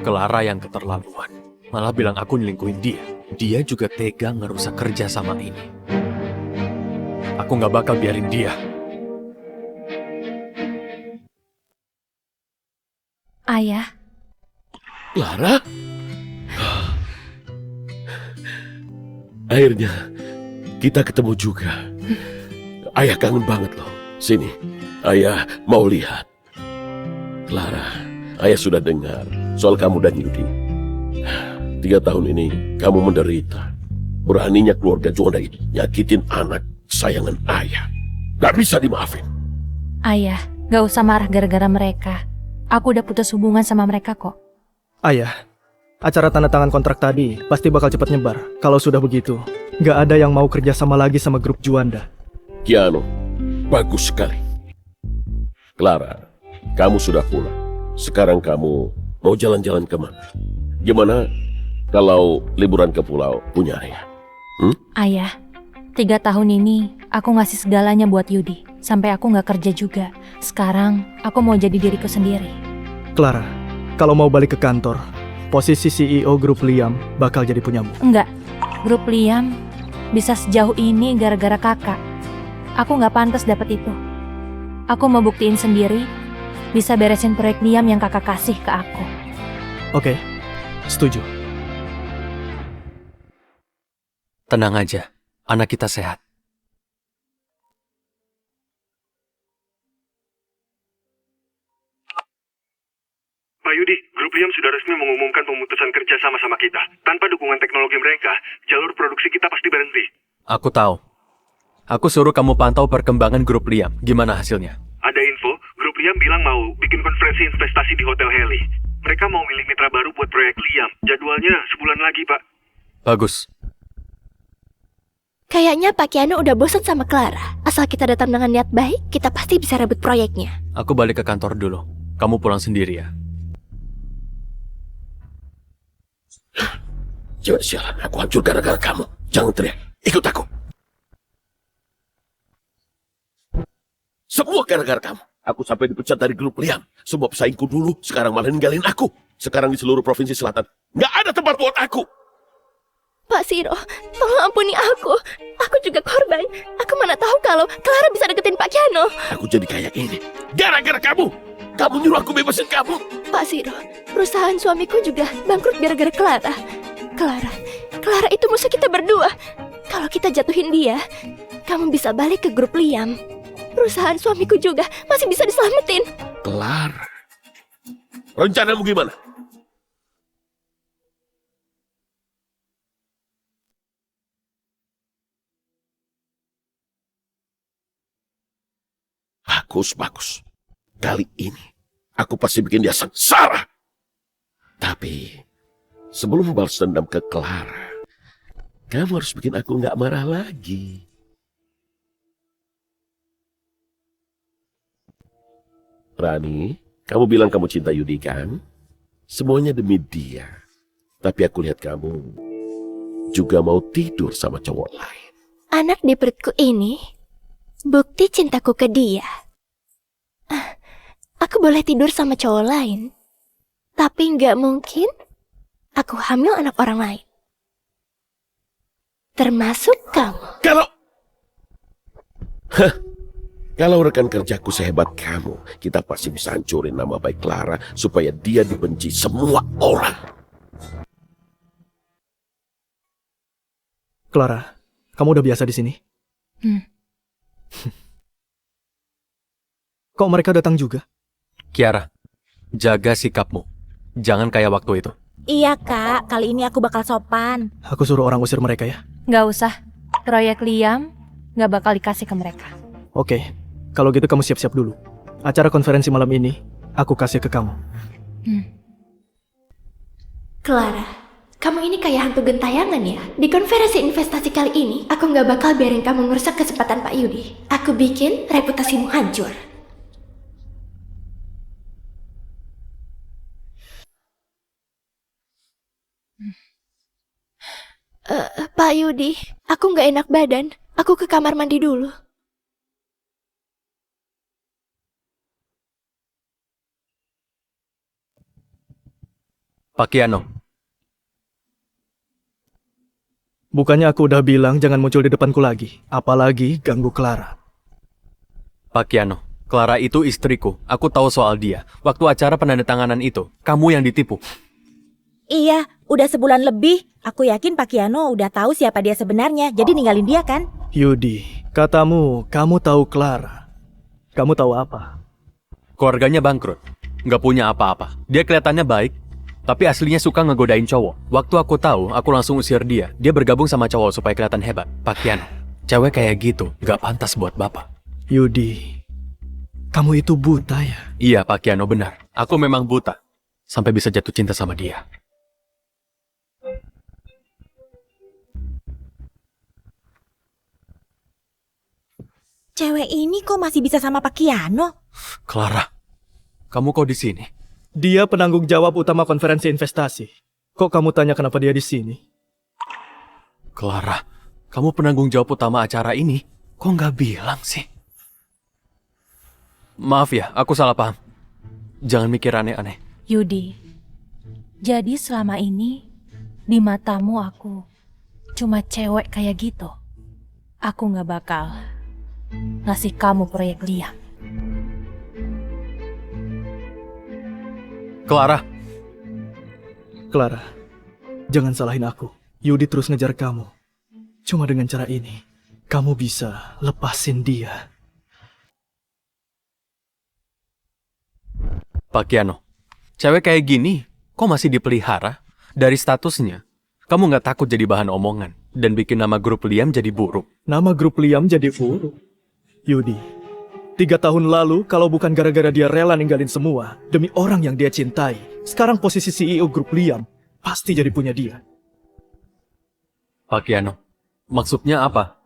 Clara yang keterlaluan. Malah bilang aku nyelingkuhin dia. Dia juga tega ngerusak kerja sama ini. Aku nggak bakal biarin dia. Ayah, Clara? Akhirnya kita ketemu juga. Ayah kangen banget loh. Sini, ayah mau lihat. Clara, ayah sudah dengar soal kamu dan Yudi. 3 tahun ini kamu menderita. Beraninya keluarga Juanda itu nyakitin anak kesayangan ayah. Gak bisa dimaafin. ayah, gak usah marah gara-gara mereka. Aku udah putus hubungan sama mereka kok. Ayah, acara tanda tangan kontrak tadi pasti bakal cepat nyebar. Kalau sudah begitu, gak ada yang mau kerja sama lagi sama grup Juanda. Keanu, bagus sekali. Clara, kamu sudah pulang. Sekarang kamu mau jalan-jalan kemana? Gimana kalau liburan ke pulau punya ayah? Ayah, 3 tahun ini aku ngasih segalanya buat Yudi. Sampai aku gak kerja juga. Sekarang aku mau jadi diriku sendiri. Clara, kalau mau balik ke kantor, posisi CEO grup Liam bakal jadi punyamu. Enggak, grup Liam bisa sejauh ini gara-gara kakak. Aku gak pantas dapet itu. Aku mau buktiin sendiri bisa beresin proyek Liam yang kakak kasih ke aku. Oke, setuju. Tenang aja, anak kita sehat. Pak Yudi, grup Liam sudah resmi mengumumkan pemutusan kerja sama kita. Tanpa dukungan teknologi mereka, jalur produksi kita pasti berhenti. Aku tahu. Aku suruh kamu pantau perkembangan grup Liam. Gimana hasilnya? Ada info, grup Liam bilang mau bikin konferensi investasi di Hotel Heli. Mereka mau milih mitra baru buat proyek Liam. Jadwalnya sebulan lagi, Pak. Bagus. Kayaknya Pak Keanu udah bosan sama Clara. Asal kita datang dengan niat baik, kita pasti bisa rebut proyeknya. Aku balik ke kantor dulu. Kamu pulang sendiri ya. Cewek sialan, aku hancur gara-gara kamu. Jangan teriak, ikut aku. Semua gara-gara kamu. Aku sampai dipecat dari grup Liam. Semua pesaingku dulu, sekarang malah ninggalin aku. Sekarang di seluruh provinsi selatan, nggak ada tempat buat aku. Pak Siro, tolong ampuni aku. Aku juga korban. Aku mana tahu kalau Clara bisa deketin Pak Keanu. Aku jadi kayak ini, gara-gara kamu. Kamu nyuruh aku bebasin kamu. Pak Siro, perusahaan suamiku juga bangkrut gara-gara Clara. Clara itu musuh kita berdua. Kalau kita jatuhin dia, kamu bisa balik ke grup Liam. Perusahaan suamiku juga masih bisa diselamatin. Clara, rencanamu gimana? Bagus. Kali ini, aku pasti bikin dia sengsara. Tapi, sebelum balas dendam ke Clara, kamu harus bikin aku nggak marah lagi. Rani, kamu bilang kamu cinta Yudi kan? Semuanya demi dia. Tapi aku lihat kamu juga mau tidur sama cowok lain. Anak di perutku ini bukti cintaku ke dia. Aku boleh tidur sama cowok lain, tapi nggak mungkin aku hamil anak orang lain. Termasuk kamu. Kalau rekan kerjaku sehebat kamu, kita pasti bisa hancurin nama baik Clara supaya dia dibenci semua orang. Clara, kamu udah biasa di sini? Kok mereka datang juga? Kiara, jaga sikapmu. Jangan kayak waktu itu. Iya kak, kali ini aku bakal sopan. Aku suruh orang usir mereka ya? Gak usah. Proyek Liam gak bakal dikasih ke mereka. Oke, Kalau gitu kamu siap-siap dulu. Acara konferensi malam ini, aku kasih ke kamu. Clara, kamu ini kayak hantu gentayangan ya. Di konferensi investasi kali ini, aku nggak bakal biarin kamu merusak kesempatan Pak Yudi. Aku bikin reputasimu hancur. Pak Yudi, aku nggak enak badan. Aku ke kamar mandi dulu. Pak Kiano, Bukannya aku udah bilang jangan muncul di depanku lagi. Apalagi ganggu Clara. Pak Kiano, Clara itu istriku. Aku tahu soal dia. Waktu acara penandatanganan itu, kamu yang ditipu. Iya, udah sebulan lebih. Aku yakin Pak Kiano udah tahu siapa dia sebenarnya, jadi ninggalin dia kan? Yudi, katamu, kamu tahu Clara. Kamu tahu apa? Keluarganya bangkrut, nggak punya apa-apa. Dia kelihatannya baik, tapi aslinya suka ngegodain cowok. Waktu aku tahu, aku langsung usir dia. Dia bergabung sama cowok supaya kelihatan hebat. Pak Kiano, cewek kayak gitu nggak pantas buat bapak. Yudi, kamu itu buta ya? Iya, Pak Kiano, benar. Aku memang buta. Sampai bisa jatuh cinta sama dia. Cewek ini kok masih bisa sama Pak Kiano? Clara, kamu kok di sini? Dia penanggung jawab utama konferensi investasi. Kok kamu tanya kenapa dia di sini? Clara, kamu penanggung jawab utama acara ini? Kok nggak bilang sih? Maaf ya, aku salah paham. Jangan mikir aneh-aneh. Yudi, jadi selama ini di matamu aku cuma cewek kayak gitu. Aku nggak bakal ngasih kamu proyek Liam. Clara, jangan salahin aku. Yudi terus ngejar kamu. Cuma dengan cara ini, kamu bisa lepasin dia. Pak Kiano, cewek kayak gini kok masih dipelihara? Dari statusnya, kamu nggak takut jadi bahan omongan dan bikin nama grup Liam jadi buruk? Nama grup Liam jadi buruk? Yudi, 3 tahun lalu kalau bukan gara-gara dia rela ninggalin semua demi orang yang dia cintai, sekarang posisi CEO grup Liam pasti jadi punya dia. Pak Kiano, maksudnya apa?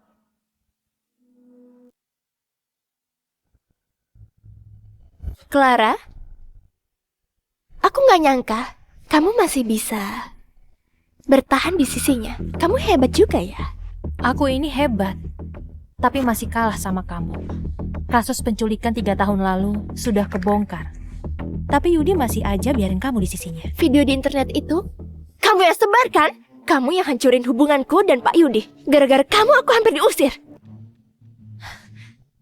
Clara, aku nggak nyangka kamu masih bisa bertahan di sisinya. Kamu hebat juga ya. Aku ini hebat, tapi masih kalah sama kamu. Kasus penculikan 3 tahun lalu sudah kebongkar. Tapi Yudi masih aja biarin kamu di sisinya. Video di internet itu, kamu yang sebarkan. Kamu yang hancurin hubunganku dan Pak Yudi. Gara-gara kamu aku hampir diusir.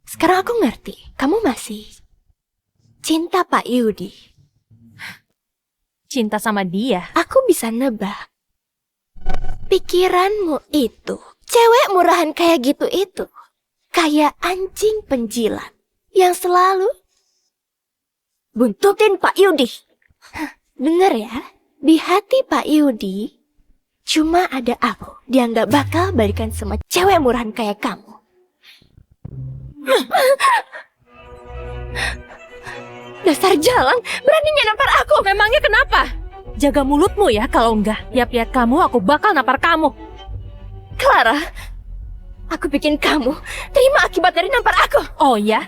Sekarang aku ngerti, kamu masih cinta Pak Yudi. Cinta sama dia? Aku bisa nebak. Pikiranmu itu, cewek murahan kayak gitu itu, kayak anjing penjilat yang selalu buntutin Pak Yudi. Dengar ya, di hati Pak Yudi cuma ada aku. Dia nggak bakal balikan sama cewek murahan kayak kamu. Dasar jalan, beraninya nampar aku. Memangnya kenapa? Jaga mulutmu ya, kalau enggak, lihat-lihat kamu, aku bakal nampar kamu. Clara, aku bikin kamu terima akibat dari nampar aku. Oh ya?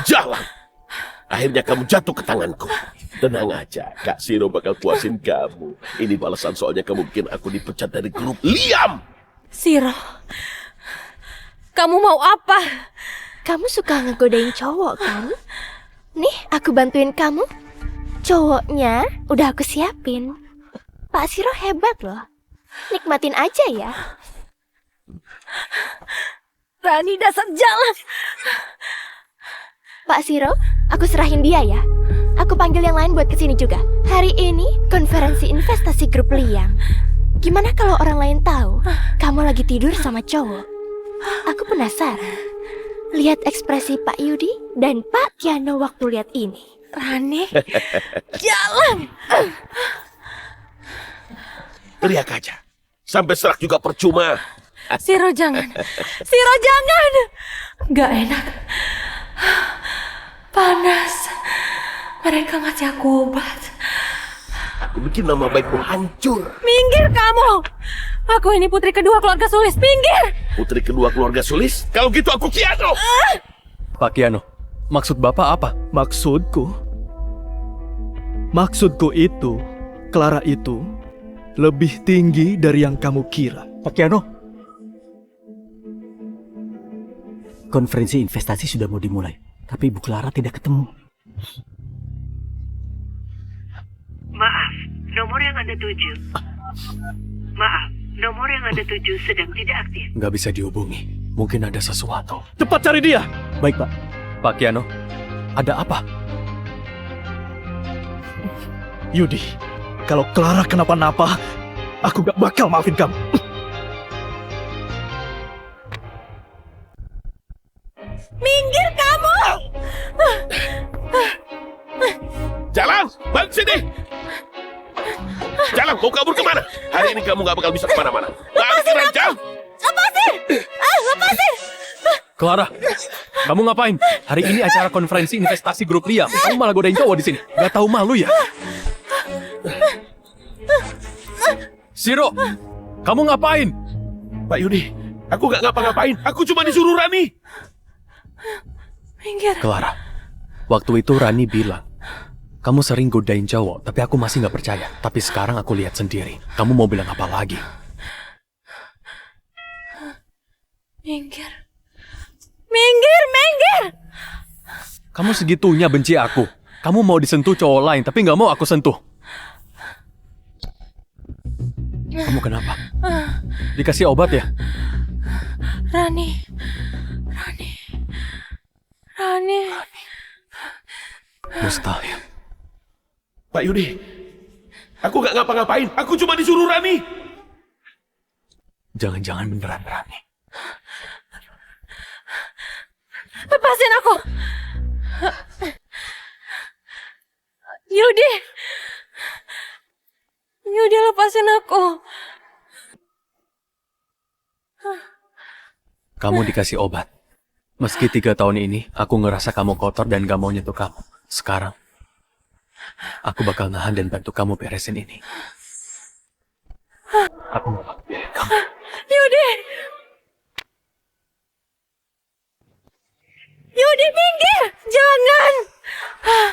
Jalan. Akhirnya kamu jatuh ke tanganku. Tenang aja, Kak Siro bakal puasin kamu. Ini balasan soalnya kamu bikin aku dipecat dari grup Liam. Siro, kamu mau apa? Kamu suka ngegodain cowok kan? Nih, aku bantuin kamu. Cowoknya udah aku siapin. Pak Siro hebat loh. Nikmatin aja ya. Rani, dasar jalan. Pak Siro, aku serahin dia ya. Aku panggil yang lain buat kesini juga. Hari ini konferensi investasi grup Liam. Gimana kalau orang lain tahu kamu lagi tidur sama cowok? Aku penasaran. Lihat ekspresi Pak Yudi dan Pak Kiano waktu lihat ini. Rani, jalan. Teriak aja. Sampai serak juga percuma. Siro jangan. Siro jangan. Gak enak. Panas. Mereka ngasih aku obat. Bikin nama baikmu hancur. Minggir kamu. Aku ini putri kedua keluarga Sulis. Minggir. Putri kedua keluarga Sulis? Kalau gitu aku Kiano. Pak Kiano, maksud Bapak apa? Maksudku itu, Clara itu lebih tinggi dari yang kamu kira. Pak Kiano, konferensi investasi sudah mau dimulai, tapi Ibu Clara tidak ketemu. Maaf, nomor yang Anda tuju. Maaf, nomor yang Anda tuju sedang tidak aktif. Nggak bisa dihubungi. Mungkin ada sesuatu. Cepat cari dia! Baik, Pak. Pak Kiano, ada apa? Yudi, kalau Clara kenapa-napa, aku gak bakal maafin kamu. Minggir kamu. Jalan, balik sini. Jalan, mau kabur kemana? Hari ini kamu gak bakal bisa kemana-mana. Balik ke ranjang. Lepasin. Lepasin. Clara, kamu ngapain? Hari ini acara konferensi investasi grup Liam. Kamu malah godain cowok di sini. Gak tahu malu ya? Siro, kamu ngapain? Pak Yudi, aku gak ngapa-ngapain. Aku cuma disuruh Rani. Minggir. Clara, waktu itu Rani bilang, kamu sering godain cowok, tapi aku masih gak percaya. Tapi sekarang aku lihat sendiri. Kamu mau bilang apa lagi? Minggir. Minggir, minggir. Kamu segitunya benci aku. Kamu mau disentuh cowok lain, tapi gak mau aku sentuh. Kamu kenapa? Dikasih obat ya? Rani. Mustahil. Pak Yudi, aku gak ngapa-ngapain. Aku cuma disuruh Rani. Jangan-jangan beneran Rani. Lepasin aku. Yudi, lepasin aku. Kamu dikasih obat. Meski 3 tahun ini, aku ngerasa kamu kotor dan gak mau nyentuh kamu. Sekarang, aku bakal nahan dan bantu kamu beresin ini. Aku gak bakal biarin kamu. Yudi, minggir. Jangan.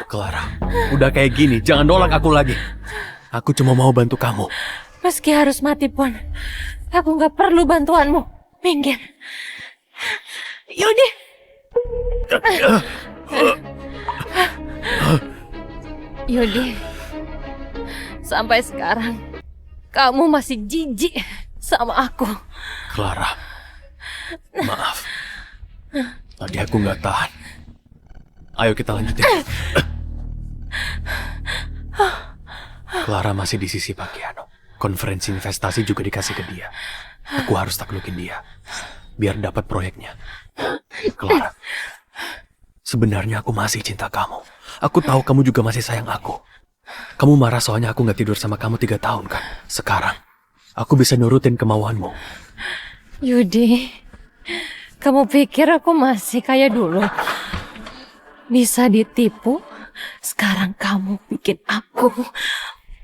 Clara, udah kayak gini, jangan nolak aku lagi. Aku cuma mau bantu kamu. Meski harus mati pun, aku gak perlu bantuanmu. Minggir. Yudi. Yudi, sampai sekarang kamu masih jijik sama aku. Clara, maaf. Tadi aku nggak tahan. Ayo kita lanjutin. Clara masih di sisi Pak Kiano. Konferensi investasi juga dikasih ke dia. Aku harus taklukin dia, biar dapat proyeknya. Clara, sebenarnya aku masih cinta kamu. Aku tahu kamu juga masih sayang aku. Kamu marah soalnya aku nggak tidur sama kamu 3 tahun kan? Sekarang, aku bisa nurutin kemauanmu. Yudi, kamu pikir aku masih kayak dulu? Bisa ditipu? Sekarang kamu bikin aku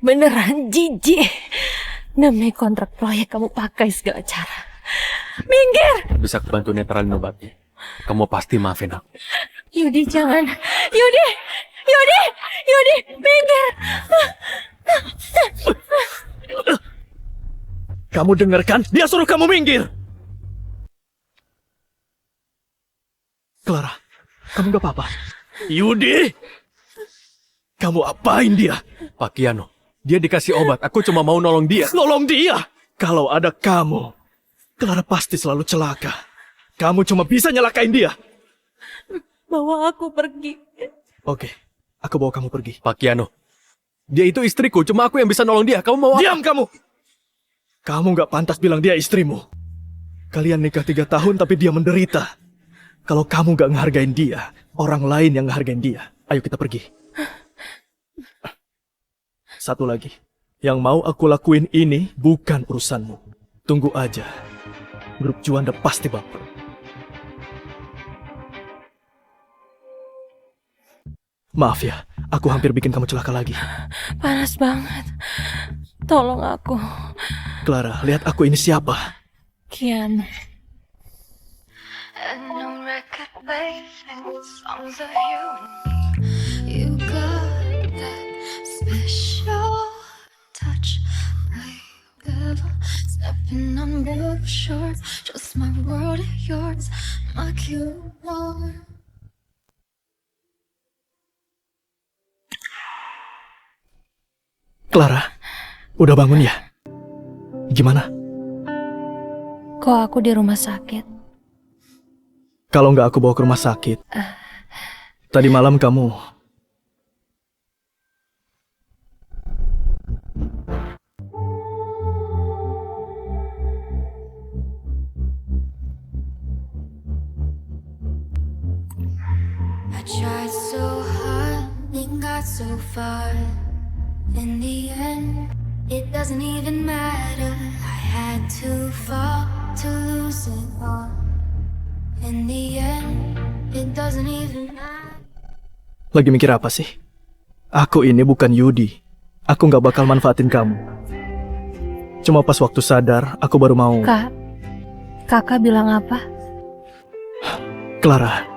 beneran jijik. Demi kontrak proyek kamu pakai segala cara. Minggir! Bisa bantu netralin obatnya. Kamu pasti maafin aku. Yudi, jangan. Yudi, minggir. Kamu dengarkan? Dia suruh kamu minggir! Clara, kamu gak apa-apa? Yudi! Kamu apain dia? Pak Kiano, dia dikasih obat. Aku cuma mau nolong dia. Nolong dia? Kalau ada kamu, Clara pasti selalu celaka. Kamu cuma bisa nyelakain dia. Bawa aku pergi. Oke, aku bawa kamu pergi. Pak Kiano, dia itu istriku. Cuma aku yang bisa nolong dia. Kamu mau apa? Diam kamu! Kamu gak pantas bilang dia istrimu. Kalian nikah 3 tahun tapi dia menderita. Kalau kamu gak ngehargain dia, orang lain yang ngehargain dia. Ayo kita pergi. Satu lagi. Yang mau aku lakuin ini bukan urusanmu. Tunggu aja. Grup Juanda pasti bangkrut. Maaf ya, aku hampir bikin kamu celaka lagi. Panas banget. Tolong aku. Clara, lihat aku ini siapa? Kian. You got that special touch, like ever stepping on both shores. Just my world, yours, my cute Lord. Clara, udah bangun ya? Gimana? Kok aku di rumah sakit? Kalau nggak aku bawa ke rumah sakit. Tadi malam kamu... I tried so hard and got so far. In the end, it doesn't even matter. I had to fall to lose it all. In the end, it doesn't even matter. Lagi mikir apa sih? Aku ini bukan Yudi. Aku nggak bakal manfaatin kamu. Cuma pas waktu sadar, aku baru mau... Kakak bilang apa? Clara,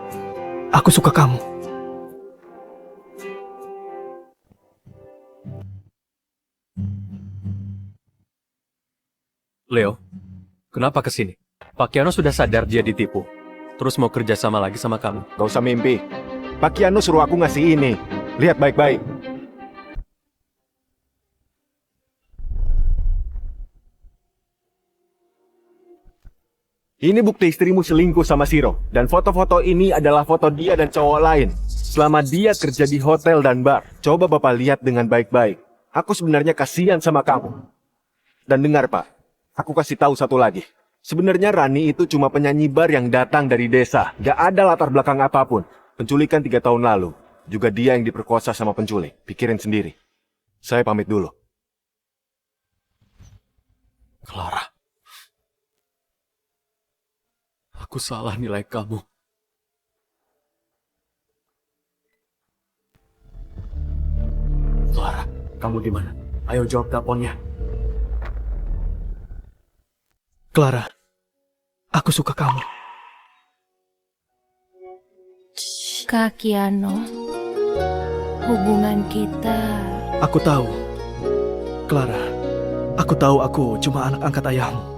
aku suka kamu. Leo, kenapa kesini? Pak Kiano sudah sadar dia ditipu. Terus mau kerja sama lagi sama kamu. Gak usah mimpi. Pak Kiano suruh aku ngasih ini. Lihat baik-baik. Ini bukti istrimu selingkuh sama Siro. Dan foto-foto ini adalah foto dia dan cowok lain. Selama dia kerja di hotel dan bar. Coba Bapak lihat dengan baik-baik. Aku sebenarnya kasihan sama kamu. Dan dengar Pak, aku kasih tahu satu lagi. Sebenarnya Rani itu cuma penyanyi bar yang datang dari desa. Gak ada latar belakang apapun. Penculikan 3 tahun lalu. Juga dia yang diperkosa sama penculik. Pikirin sendiri. Saya pamit dulu. Clara. Aku salah nilai kamu. Clara, kamu di mana? Ayo jawab teleponnya. Clara, aku suka kamu. Kak Kiano, hubungan kita... Aku tahu. Clara, aku tahu aku cuma anak angkat ayahmu.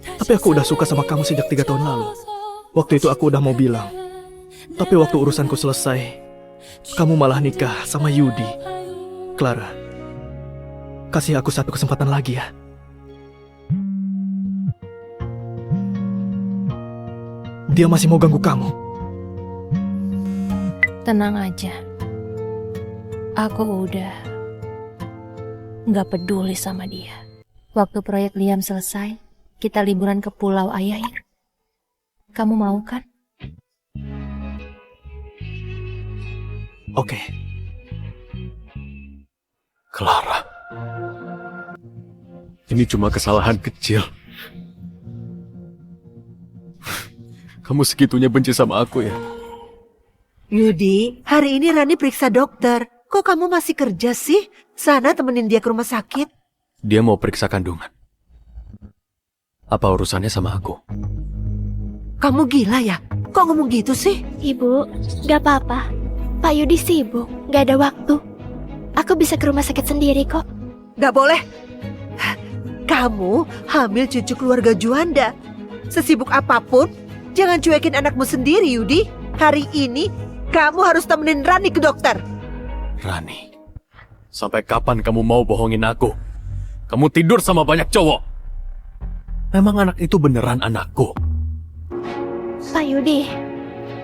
Tapi aku udah suka sama kamu sejak 3 tahun lalu. Waktu itu aku udah mau bilang. Tapi waktu urusanku selesai, kamu malah nikah sama Yudi. Clara, kasih aku satu kesempatan lagi ya. Dia masih mau ganggu kamu. Tenang aja. Aku udah nggak peduli sama dia. Waktu proyek Liam selesai, kita liburan ke pulau ayah ya. Kamu mau kan? Oke. Clara. Ini cuma kesalahan kecil. Kamu segitunya benci sama aku ya? Yudi, hari ini Rani periksa dokter. Kok kamu masih kerja sih? Sana temenin dia ke rumah sakit. Dia mau periksa kandungan. Apa urusannya sama aku? Kamu gila ya? Kok ngomong gitu sih? Ibu, gak apa-apa. Pak Yudi sibuk, gak ada waktu. Aku bisa ke rumah sakit sendiri kok. Gak boleh. Kamu hamil cucu keluarga Juanda. Sesibuk apapun, jangan cuekin anakmu sendiri, Yudi. Hari ini, kamu harus temenin Rani ke dokter. Rani, sampai kapan kamu mau bohongin aku? Kamu tidur sama banyak cowok. Memang anak itu beneran anakku? Pak Yudi,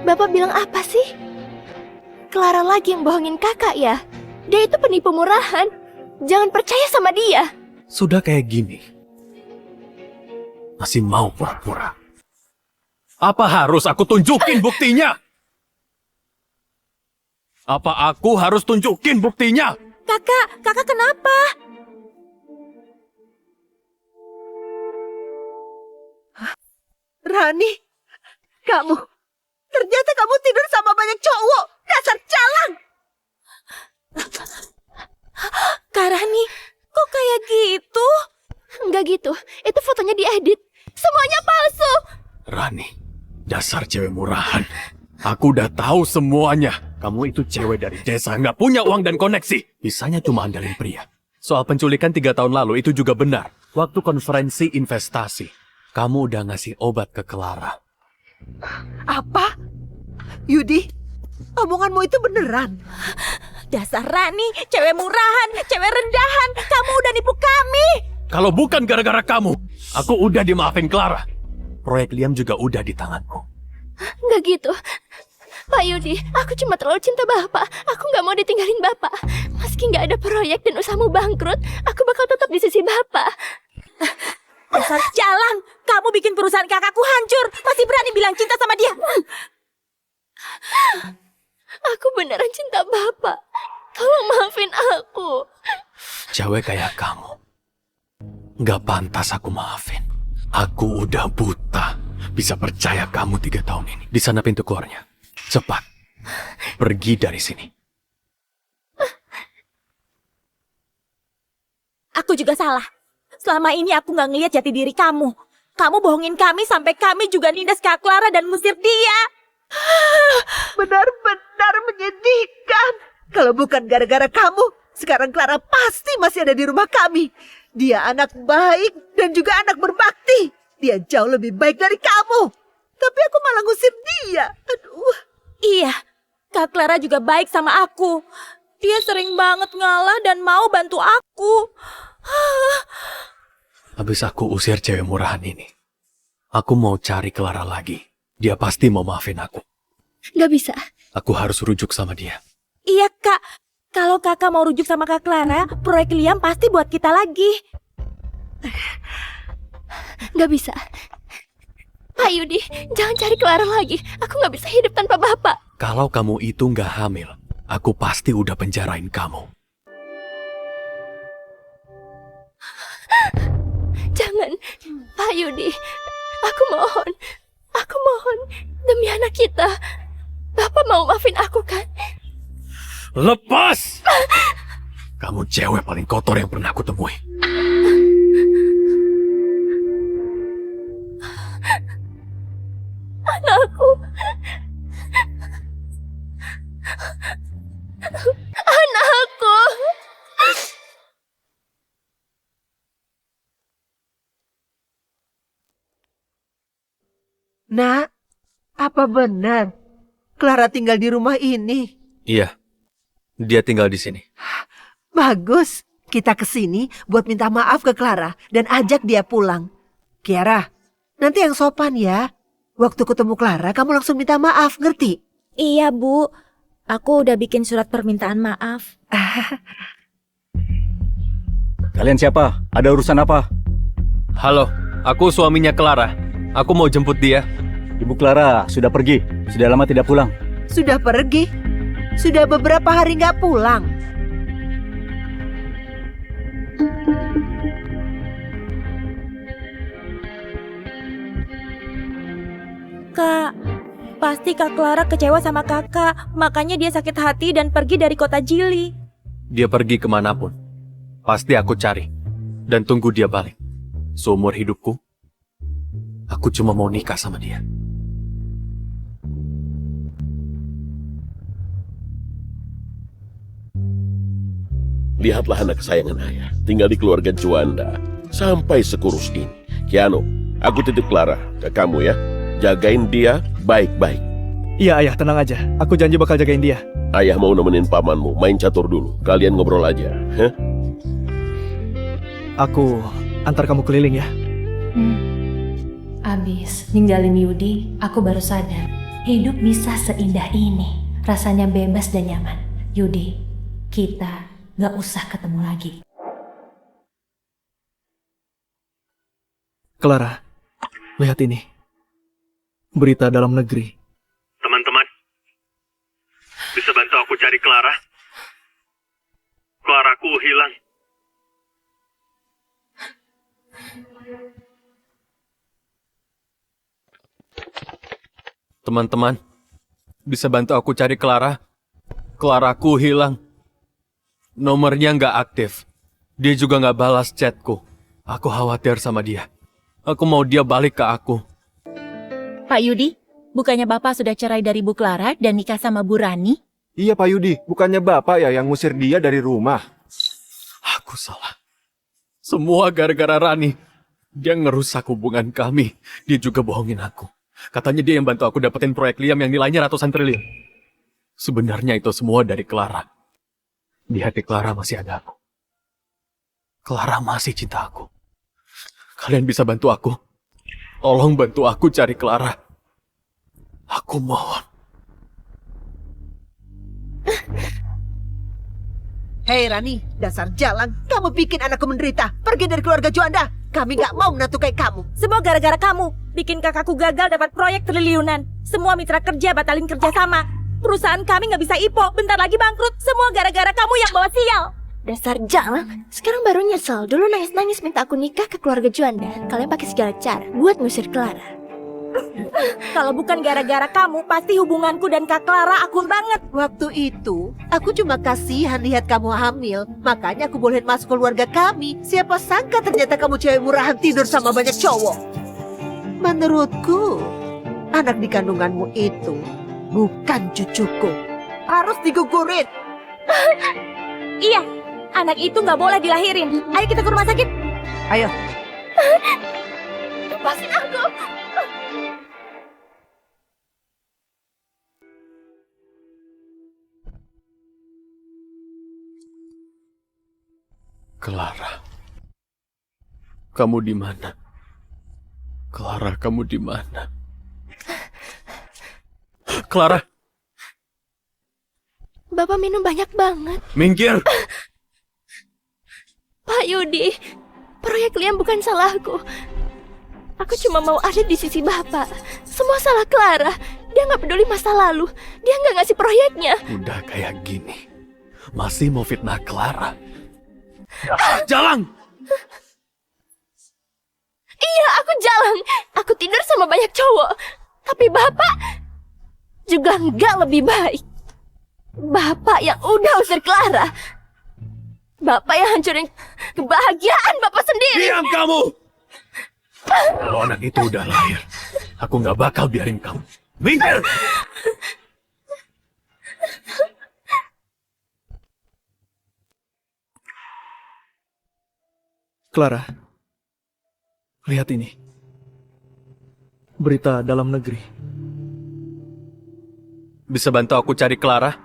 Bapak bilang apa sih? Clara lagi yang bohongin kakak ya? Dia itu penipu murahan. Jangan percaya sama dia. Sudah kayak gini, masih mau pura-pura. Apa harus aku tunjukin buktinya? Apa aku harus tunjukin buktinya? Kakak kenapa? Rani, ternyata kamu tidur sama banyak cowok. Dasar jalan. Kak Rani, kok kayak gitu? Enggak gitu, itu fotonya diedit. Semuanya palsu. Rani, dasar cewek murahan. Aku udah tahu semuanya. Kamu itu cewek dari desa, nggak punya uang dan koneksi. Bisanya cuma andalin pria. Soal penculikan 3 tahun lalu itu juga benar. Waktu konferensi investasi, kamu udah ngasih obat ke Clara. Apa? Yudi, omonganmu itu beneran? Dasar Rani, cewek murahan, cewek rendahan. Kamu udah nipu kami. Kalau bukan gara-gara kamu, aku udah dimaafin Clara. Proyek Liam juga udah di tanganku. Enggak gitu. Pak Yudi, aku cuma terlalu cinta Bapak. Aku nggak mau ditinggalin Bapak. Meski nggak ada proyek dan usahamu bangkrut, aku bakal tetap di sisi Bapak. Dasar jalan, kamu bikin perusahaan kakakku hancur. Masih berani bilang cinta sama dia. Aku beneran cinta Bapak. Tolong maafin aku. Cewek kayak kamu, nggak pantas aku maafin. Aku udah buta. Bisa percaya kamu 3 tahun ini. Di sana pintu keluarnya. Cepat, pergi dari sini. Aku juga salah. Selama ini aku nggak ngelihat jati diri kamu. Kamu bohongin kami sampai kami juga nindas Kak Clara dan musir dia. Benar-benar menyedihkan. Kalau bukan gara-gara kamu, sekarang Clara pasti masih ada di rumah kami. Dia anak baik dan juga anak berbakti. Dia jauh lebih baik dari kamu. Tapi aku malah ngusir dia. Aduh. Iya, Kak Clara juga baik sama aku. Dia sering banget ngalah dan mau bantu aku. Habis aku usir cewek murahan ini, aku mau cari Clara lagi. Dia pasti mau maafin aku. Nggak bisa. Aku harus rujuk sama dia. Iya, Kak. Kalau kakak mau rujuk sama Kak Clara, proyek Liam pasti buat kita lagi. Nggak bisa. Pak Yudi, jangan cari Clara lagi. Aku nggak bisa hidup tanpa Bapak. Kalau kamu itu nggak hamil, aku pasti udah penjarain kamu. Jangan, Pak Yudi. Aku mohon, demi anak kita. Bapak mau maafin aku kan? Lepas! Kamu cewek paling kotor yang pernah aku temui. Anakku. Anakku. Nak, apa benar Clara tinggal di rumah ini? Iya, dia tinggal di sini. Bagus, kita kesini buat minta maaf ke Clara dan ajak dia pulang. Kiara, nanti yang sopan ya. Waktu ketemu Clara, kamu langsung minta maaf, ngerti? Iya, Bu. Aku udah bikin surat permintaan maaf. Kalian siapa? Ada urusan apa? Halo, aku suaminya Clara. Aku mau jemput dia. Ibu Clara sudah pergi. Sudah lama tidak pulang. Sudah pergi? Sudah beberapa hari nggak pulang. Kak, pasti Kak Clara kecewa sama kakak. Makanya dia sakit hati dan pergi dari kota Jili. Dia pergi kemanapun. Pasti aku cari. Dan tunggu dia balik. Seumur hidupku, aku cuma mau nikah sama dia. Lihatlah anak kesayangan ayah, tinggal di keluarga Juanda. Sampai sekurus ini. Kiano, aku titip Clara ke kamu ya. Jagain dia baik-baik. Iya ayah, tenang aja. Aku janji bakal jagain dia. Ayah mau nemenin pamanmu main catur dulu. Kalian ngobrol aja. Hah? Aku antar kamu keliling ya. Abis ninggalin Yudi, aku baru sadar. Hidup bisa seindah ini. Rasanya bebas dan nyaman. Yudi, kita gak usah ketemu lagi. Clara, lihat ini. Berita dalam negeri. Teman-teman, bisa bantu aku cari Clara? Claraku hilang. Teman-teman, bisa bantu aku cari Clara? Claraku hilang. Nomornya nggak aktif. Dia juga nggak balas chatku. Aku khawatir sama dia. Aku mau dia balik ke aku. Pak Yudi, bukannya Bapak sudah cerai dari Bu Clara dan nikah sama Bu Rani? Iya Pak Yudi, bukannya Bapak ya yang ngusir dia dari rumah? Aku salah. Semua gara-gara Rani. Dia ngerusak hubungan kami. Dia juga bohongin aku. Katanya dia yang bantu aku dapetin proyek Liam yang nilainya ratusan triliun. Sebenarnya itu semua dari Clara. Di hati Clara masih ada aku. Clara masih cinta aku. Kalian bisa bantu aku? Tolong bantu aku cari Clara. Aku mohon. Hei Rani, dasar jalang. Kamu bikin anakku menderita. Pergi dari keluarga Juanda. Kami gak mau menantu kayak kamu. Semua gara-gara kamu. Bikin kakakku gagal dapat proyek triliunan. Semua mitra kerja batalin kerjasama. Perusahaan kami gak bisa IPO. Bentar lagi bangkrut. Semua gara-gara kamu yang bawa sial. Dasar jalang, sekarang baru nyesel. Dulu nangis-nangis minta aku nikah ke keluarga Juanda. Kalian pakai segala cara buat ngusir Clara. Kalau bukan gara-gara kamu, pasti hubunganku dan Kak Clara akur banget. Waktu itu, aku cuma kasihan lihat kamu hamil. Makanya aku bolehin masuk keluarga kami. Siapa sangka ternyata kamu cewek murahan tidur sama banyak cowok. Menurutku, anak di kandunganmu itu bukan cucuku. Harus digugurin. Iya, anak itu nggak boleh dilahirin. Ayo kita ke rumah sakit. Ayo. Lepasin aku. Clara. Kamu di mana? Clara, kamu di mana? Clara, Bapak minum banyak banget. minggir! Pak Yudi, proyek Liam bukan salahku. Aku cuma mau ada di sisi Bapak. Semua salah Clara. Dia nggak peduli masa lalu. Dia nggak ngasih proyeknya. Udah kayak gini, masih mau fitnah Clara? Jalan! Iya, aku jalan. Aku tidur sama banyak cowok. Tapi Bapak juga nggak lebih baik. Bapak yang udah usir Clara. Bapak yang hancurin kebahagiaan Bapak sendiri. Diam kamu! Kalau anak itu udah lahir, aku nggak bakal biarin kamu. Minggir! Clara, lihat ini. Berita dalam negeri. Bisa bantu aku cari Clara?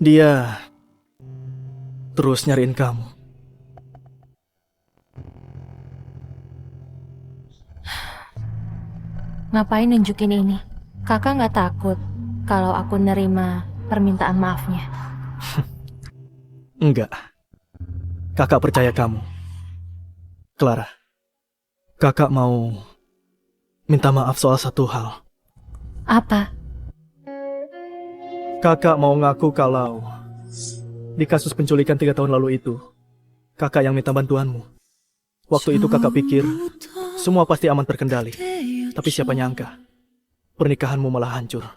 Dia terus nyariin kamu. Ngapain nunjukin ini? Kakak nggak takut kalau aku nerima permintaan maafnya? Enggak. Kakak percaya kamu. Clara, kakak mau minta maaf soal satu hal. Apa? Kakak mau ngaku kalau di kasus penculikan 3 tahun lalu itu, kakak yang minta bantuanmu. Waktu itu kakak pikir semua pasti aman terkendali. Tapi siapa nyangka, pernikahanmu malah hancur.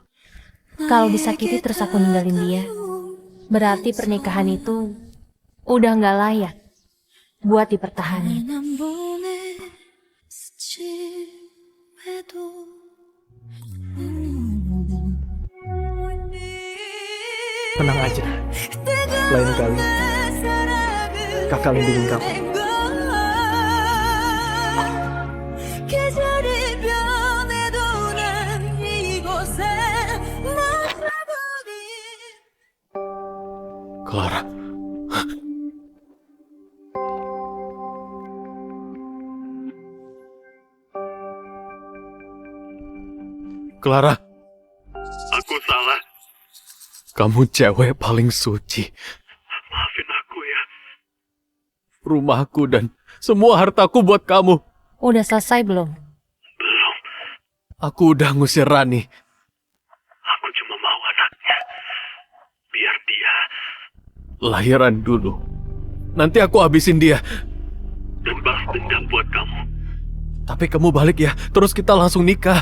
Kalau disakiti terus aku ninggalin dia, berarti pernikahan itu udah nggak layak buat dipertahankan. Tenang aja. Lain kali, kakak lindungin kamu. Clara. Clara. Aku salah. Kamu cewek paling suci. Maafin aku ya. Rumahku dan semua hartaku buat kamu. Udah selesai belum? Belum. Aku udah ngusir Rani. Aku cuma mau anaknya. Biar dia Lahiran dulu. Nanti aku habisin dia. dan balas dendam buat kamu. Tapi kamu balik ya, terus kita langsung nikah.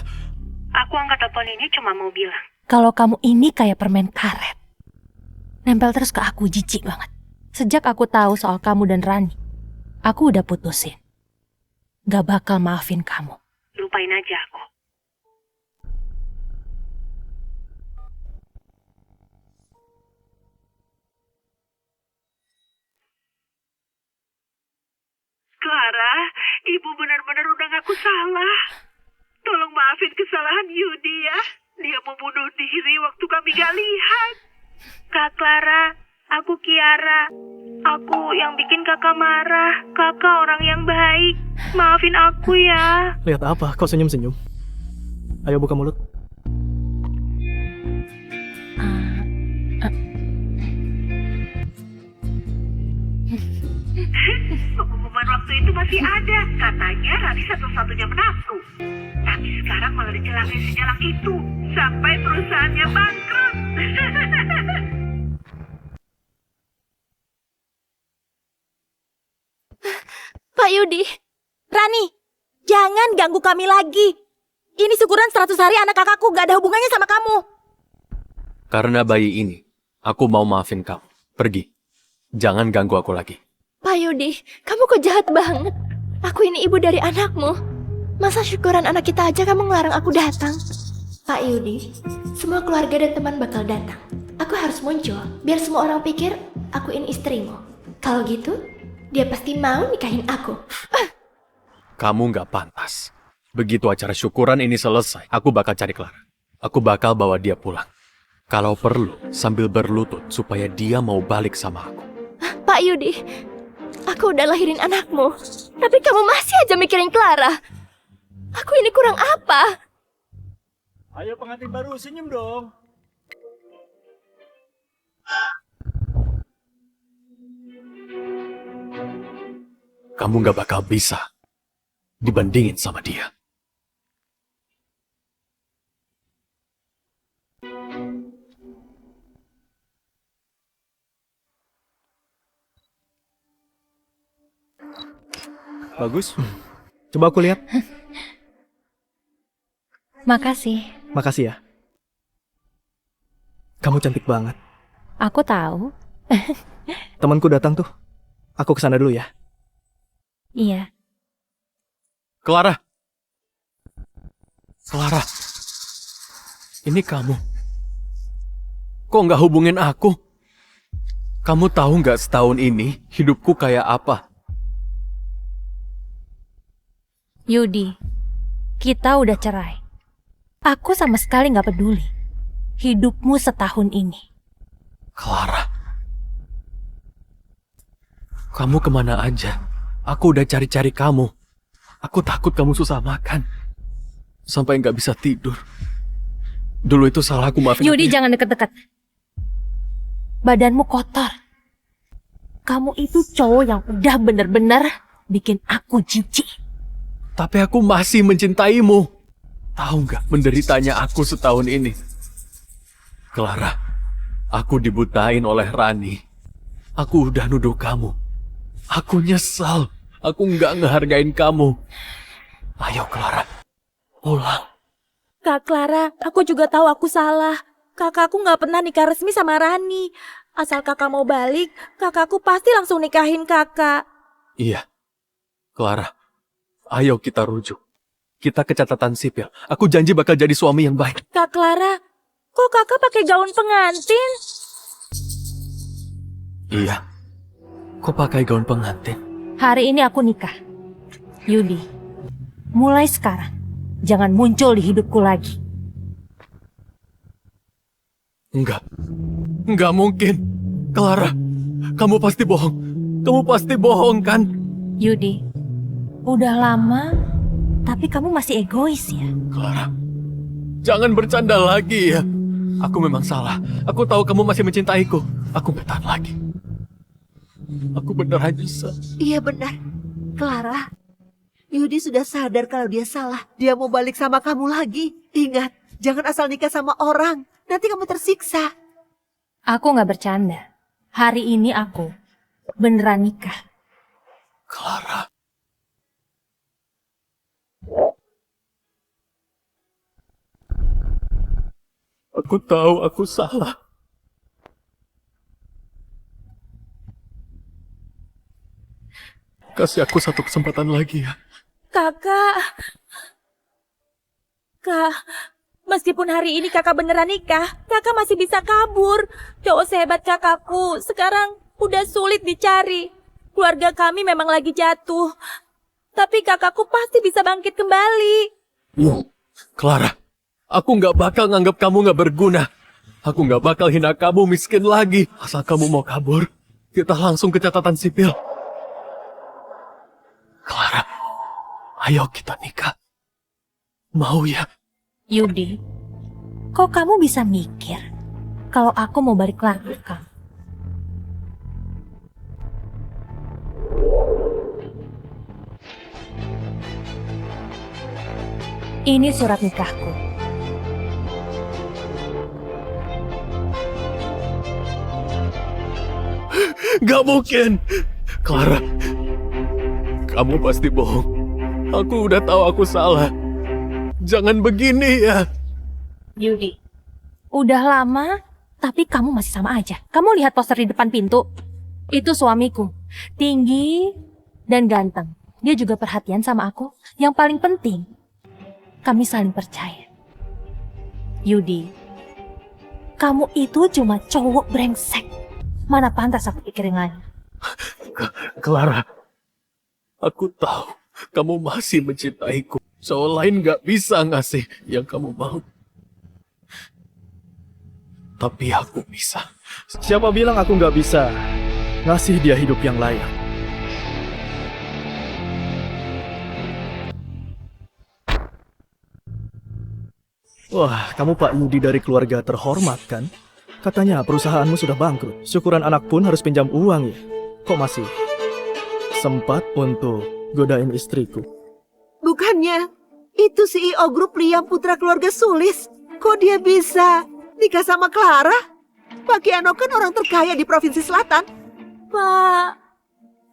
Aku angkat telepon ini cuma mau bilang. Kalau kamu ini kayak permen karet. Nempel terus ke aku, jijik banget. Sejak aku tahu soal kamu dan Rani, aku udah putusin. Gak bakal maafin kamu. Lupain aja aku. Clara, ibu benar-benar udah ngaku salah. Tolong maafin kesalahan Yudi ya. Dia mau bunuh diri waktu kami gak lihat. Kak Clara, aku Kiara. Aku yang bikin kakak marah. Kakak orang yang baik. Maafin aku ya. Lihat apa? Kau senyum-senyum. Ayo buka mulut. Pengumuman waktu itu masih ada. Katanya Rani satu-satunya menantu. Tapi sekarang malah dicelakai sejalak itu. Sampai perusahaannya bangkrut. Pak Yudi, Rani, jangan ganggu kami lagi. Ini syukuran 100 hari anak kakakku, gak ada hubungannya sama kamu. Karena bayi ini, aku mau maafin kamu. Pergi. Jangan ganggu aku lagi. Pak Yudi, kamu kok jahat banget. Aku ini ibu dari anakmu. Masa syukuran anak kita aja kamu ngelarang aku datang? Pak Yudi, semua keluarga dan teman bakal datang. Aku harus muncul, biar semua orang pikir aku ini istrimu. Kalau gitu, dia pasti mau nikahin aku. Kamu gak pantas. Begitu acara syukuran ini selesai, aku bakal cari Clara. Aku bakal bawa dia pulang. Kalau perlu, sambil berlutut supaya dia mau balik sama aku. Pak Yudi, aku udah lahirin anakmu, tapi kamu masih aja mikirin Clara. Aku ini kurang apa? Ayo pengantin baru, senyum dong. Kamu gak bakal bisa dibandingin sama dia. Bagus. Coba aku lihat. Makasih. Makasih ya. Kamu cantik banget. Aku tahu. Temanku datang tuh. Aku kesana dulu ya. Iya. Clara. Clara. Ini kamu. Kok nggak hubungin aku? Kamu tahu nggak setahun ini hidupku kayak apa? Yudi, kita udah cerai. Aku sama sekali nggak peduli. Hidupmu setahun ini. Clara. Kamu kemana aja? Aku udah cari-cari kamu. Aku takut kamu susah makan. Sampai nggak bisa tidur. Dulu itu salah aku, maafin Yudi, aku. jangan deket-deket. Badanmu kotor. Kamu itu cowok yang udah bener-bener bikin aku jijik. Tapi aku masih mencintaimu. Tahu nggak menderitanya aku setahun ini? Clara, aku dibutain oleh Rani. Aku udah nuduh kamu. Aku nyesal. Aku nggak ngehargain kamu. Ayo Clara, pulang. Kak Clara, aku juga tahu aku salah. Kakakku gak pernah nikah resmi sama Rani. Asal kakak mau balik, kakakku pasti langsung nikahin kakak. Iya, Clara. Ayo kita rujuk. Kita ke catatan sipil. Aku janji bakal jadi suami yang baik. Kak Clara, kok kakak pakai gaun pengantin? Iya. Kok pakai gaun pengantin? Hari ini aku nikah. Yudi, mulai sekarang, jangan muncul di hidupku lagi. Enggak mungkin. Clara, kamu pasti bohong. Kamu pasti bohong kan? Yudi, udah lama, tapi kamu masih egois ya. Clara, jangan bercanda lagi ya. Aku memang salah. Aku tahu kamu masih mencintaiku. Aku gak tahan lagi. Aku beneran nyesel. Iya benar. Clara, Yudi sudah sadar kalau dia salah. Dia mau balik sama kamu lagi. Ingat, jangan asal nikah sama orang. Nanti kamu tersiksa. Aku nggak bercanda. Hari ini aku beneran nikah. Clara. Aku tahu aku salah. Kasih aku satu kesempatan lagi ya. Kakak. Kak, meskipun hari ini kakak beneran nikah, kakak masih bisa kabur. Cowok sehebat kakakku sekarang udah sulit dicari. Keluarga kami memang lagi jatuh. Tapi kakakku pasti bisa bangkit kembali. Clara, aku nggak bakal nganggap kamu nggak berguna. Aku nggak bakal hina kamu miskin lagi. Asal kamu mau kabur, kita langsung ke catatan sipil. Clara, ayo kita nikah. Mau ya? Yudi, kok kamu bisa mikir kalau aku mau balik lagi ke kamu? Ini surat nikahku. Gak mungkin. Clara, kamu pasti bohong. Aku udah tahu aku salah. Jangan begini ya. Yudi, udah lama, tapi kamu masih sama aja. Kamu lihat poster di depan pintu? Itu suamiku. Tinggi dan ganteng. Dia juga perhatian sama aku. Yang paling penting, kami saling percaya. Yudi, kamu itu cuma cowok brengsek. Mana pantas aku pikirin lagi. Clara, aku tahu kamu masih mencintaiku. Cowok lain gak bisa ngasih yang kamu mau. Tapi aku bisa. Siapa bilang aku nggak bisa ngasih dia hidup yang layak? Wah, kamu Pak Yudi dari keluarga terhormat kan? Katanya perusahaanmu sudah bangkrut. Syukuran anak pun harus pinjam uang ya. Kok masih sempat untuk godain istriku? Bukannya itu CEO grup Liam putra keluarga Sulis. Kok dia bisa nikah sama Clara? Pak Kiano kan orang terkaya di Provinsi Selatan. Pak,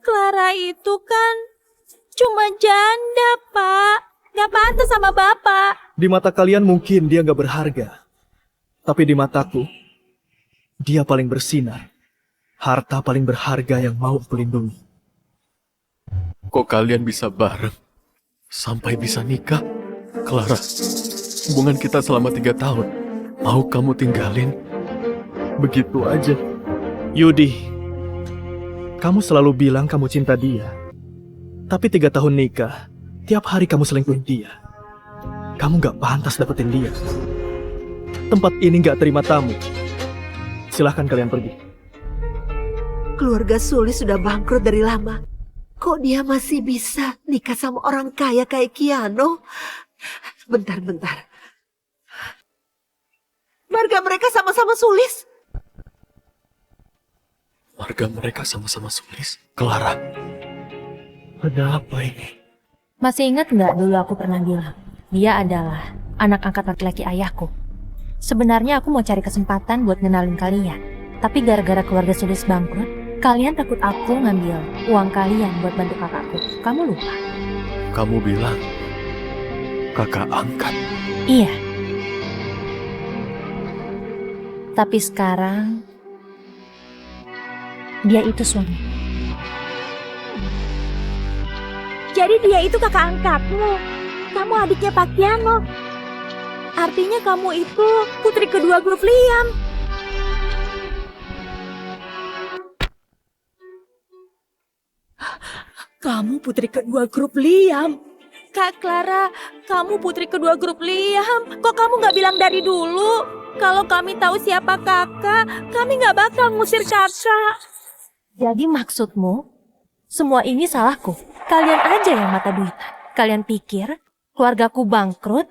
Clara itu kan cuma janda, Pak. Gak pantas sama Bapak. Di mata kalian mungkin dia nggak berharga. Tapi di mataku, dia paling bersinar. Harta paling berharga yang mau aku lindungi. Kok kalian bisa bareng? Sampai bisa nikah? Clara, hubungan kita selama 3 tahun. Mau kamu tinggalin? Begitu aja. Yudi, kamu selalu bilang kamu cinta dia. Tapi 3 tahun nikah, tiap hari kamu selingkuhin dia. Kamu gak pantas dapetin dia. Tempat ini gak terima tamu. Silahkan kalian pergi. Keluarga Sulis sudah bangkrut dari lama. Kok dia masih bisa nikah sama orang kaya kayak Kiano? Bentar. Marga mereka sama-sama Sulis. Marga mereka sama-sama Sulis. Clara, ada apa ini? Masih ingat nggak dulu aku pernah bilang, dia adalah anak angkat laki-laki ayahku. Sebenarnya aku mau cari kesempatan buat ngenalin kalian. Tapi gara-gara keluarga Sulis bangkrut, kalian takut aku ngambil uang kalian buat bantu kakakku. Kamu lupa? Kamu bilang kakak angkat. Iya. Tapi sekarang, dia itu suami. Jadi dia itu kakak angkatmu. Kamu adiknya Pak Kiano. Artinya kamu itu putri kedua grup Liam. Kamu putri kedua grup Liam. Kak Clara, kamu putri kedua grup Liam. Kok kamu gak bilang dari dulu? Kalau kami tahu siapa kakak, kami gak bakal ngusir kakak. Jadi maksudmu, semua ini salahku. Kalian aja yang mata duitan. Kalian pikir keluargaku bangkrut,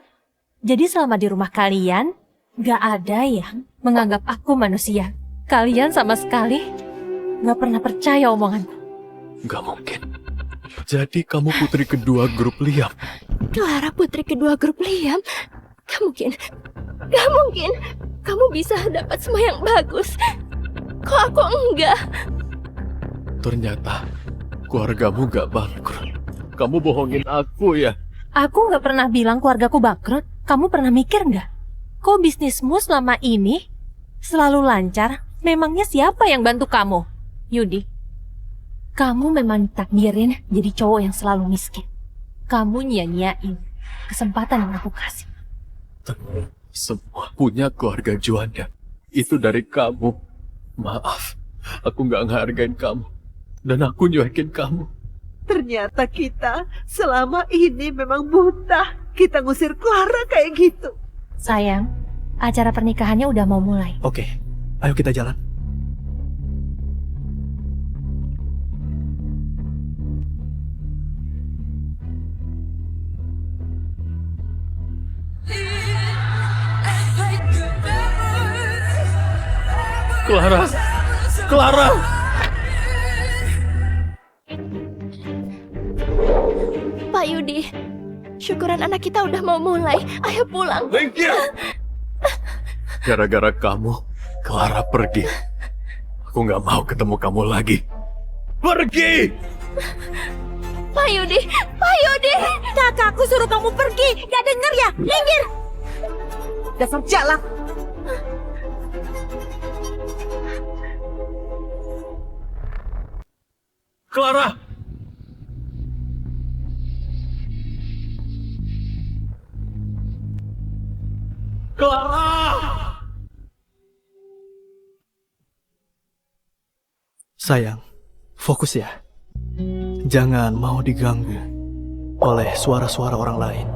jadi selama di rumah kalian, gak ada yang menganggap aku manusia. Kalian sama sekali gak pernah percaya omonganku. Gak mungkin. Jadi kamu putri kedua grup Liam. Clara putri kedua grup Liam? Gak mungkin. Gak mungkin. Kamu bisa dapat semua yang bagus. Kok aku enggak? Ternyata keluargamu gak bangkrut. Kamu bohongin aku ya? Aku nggak pernah bilang keluargaku bangkrut. Kamu pernah mikir nggak? Kok bisnismu selama ini selalu lancar? Memangnya siapa yang bantu kamu? Yudi, kamu memang ditakdirin jadi cowok yang selalu miskin. Kamu nyanyain kesempatan yang aku kasih. Semua punya keluarga Juanda. Itu dari kamu. Maaf, aku nggak ngehargain kamu. Dan aku nyuekin kamu. Ternyata kita selama ini memang buta. Kita ngusir Clara kayak gitu. Sayang, acara pernikahannya udah mau mulai. Oke, ayo kita jalan. Clara! Clara! Pak Yudi, syukuran anak kita udah mau mulai. Ayo pulang. Thank you. Gara-gara kamu, Clara pergi. Aku nggak mau ketemu kamu lagi. Pergi! Pak Yudi, Pak Yudi, kakakku suruh kamu pergi. Gak denger ya? Minggir. Dasar jalak. Clara! Clara! Sayang, fokus ya. Jangan mau diganggu oleh suara-suara orang lain.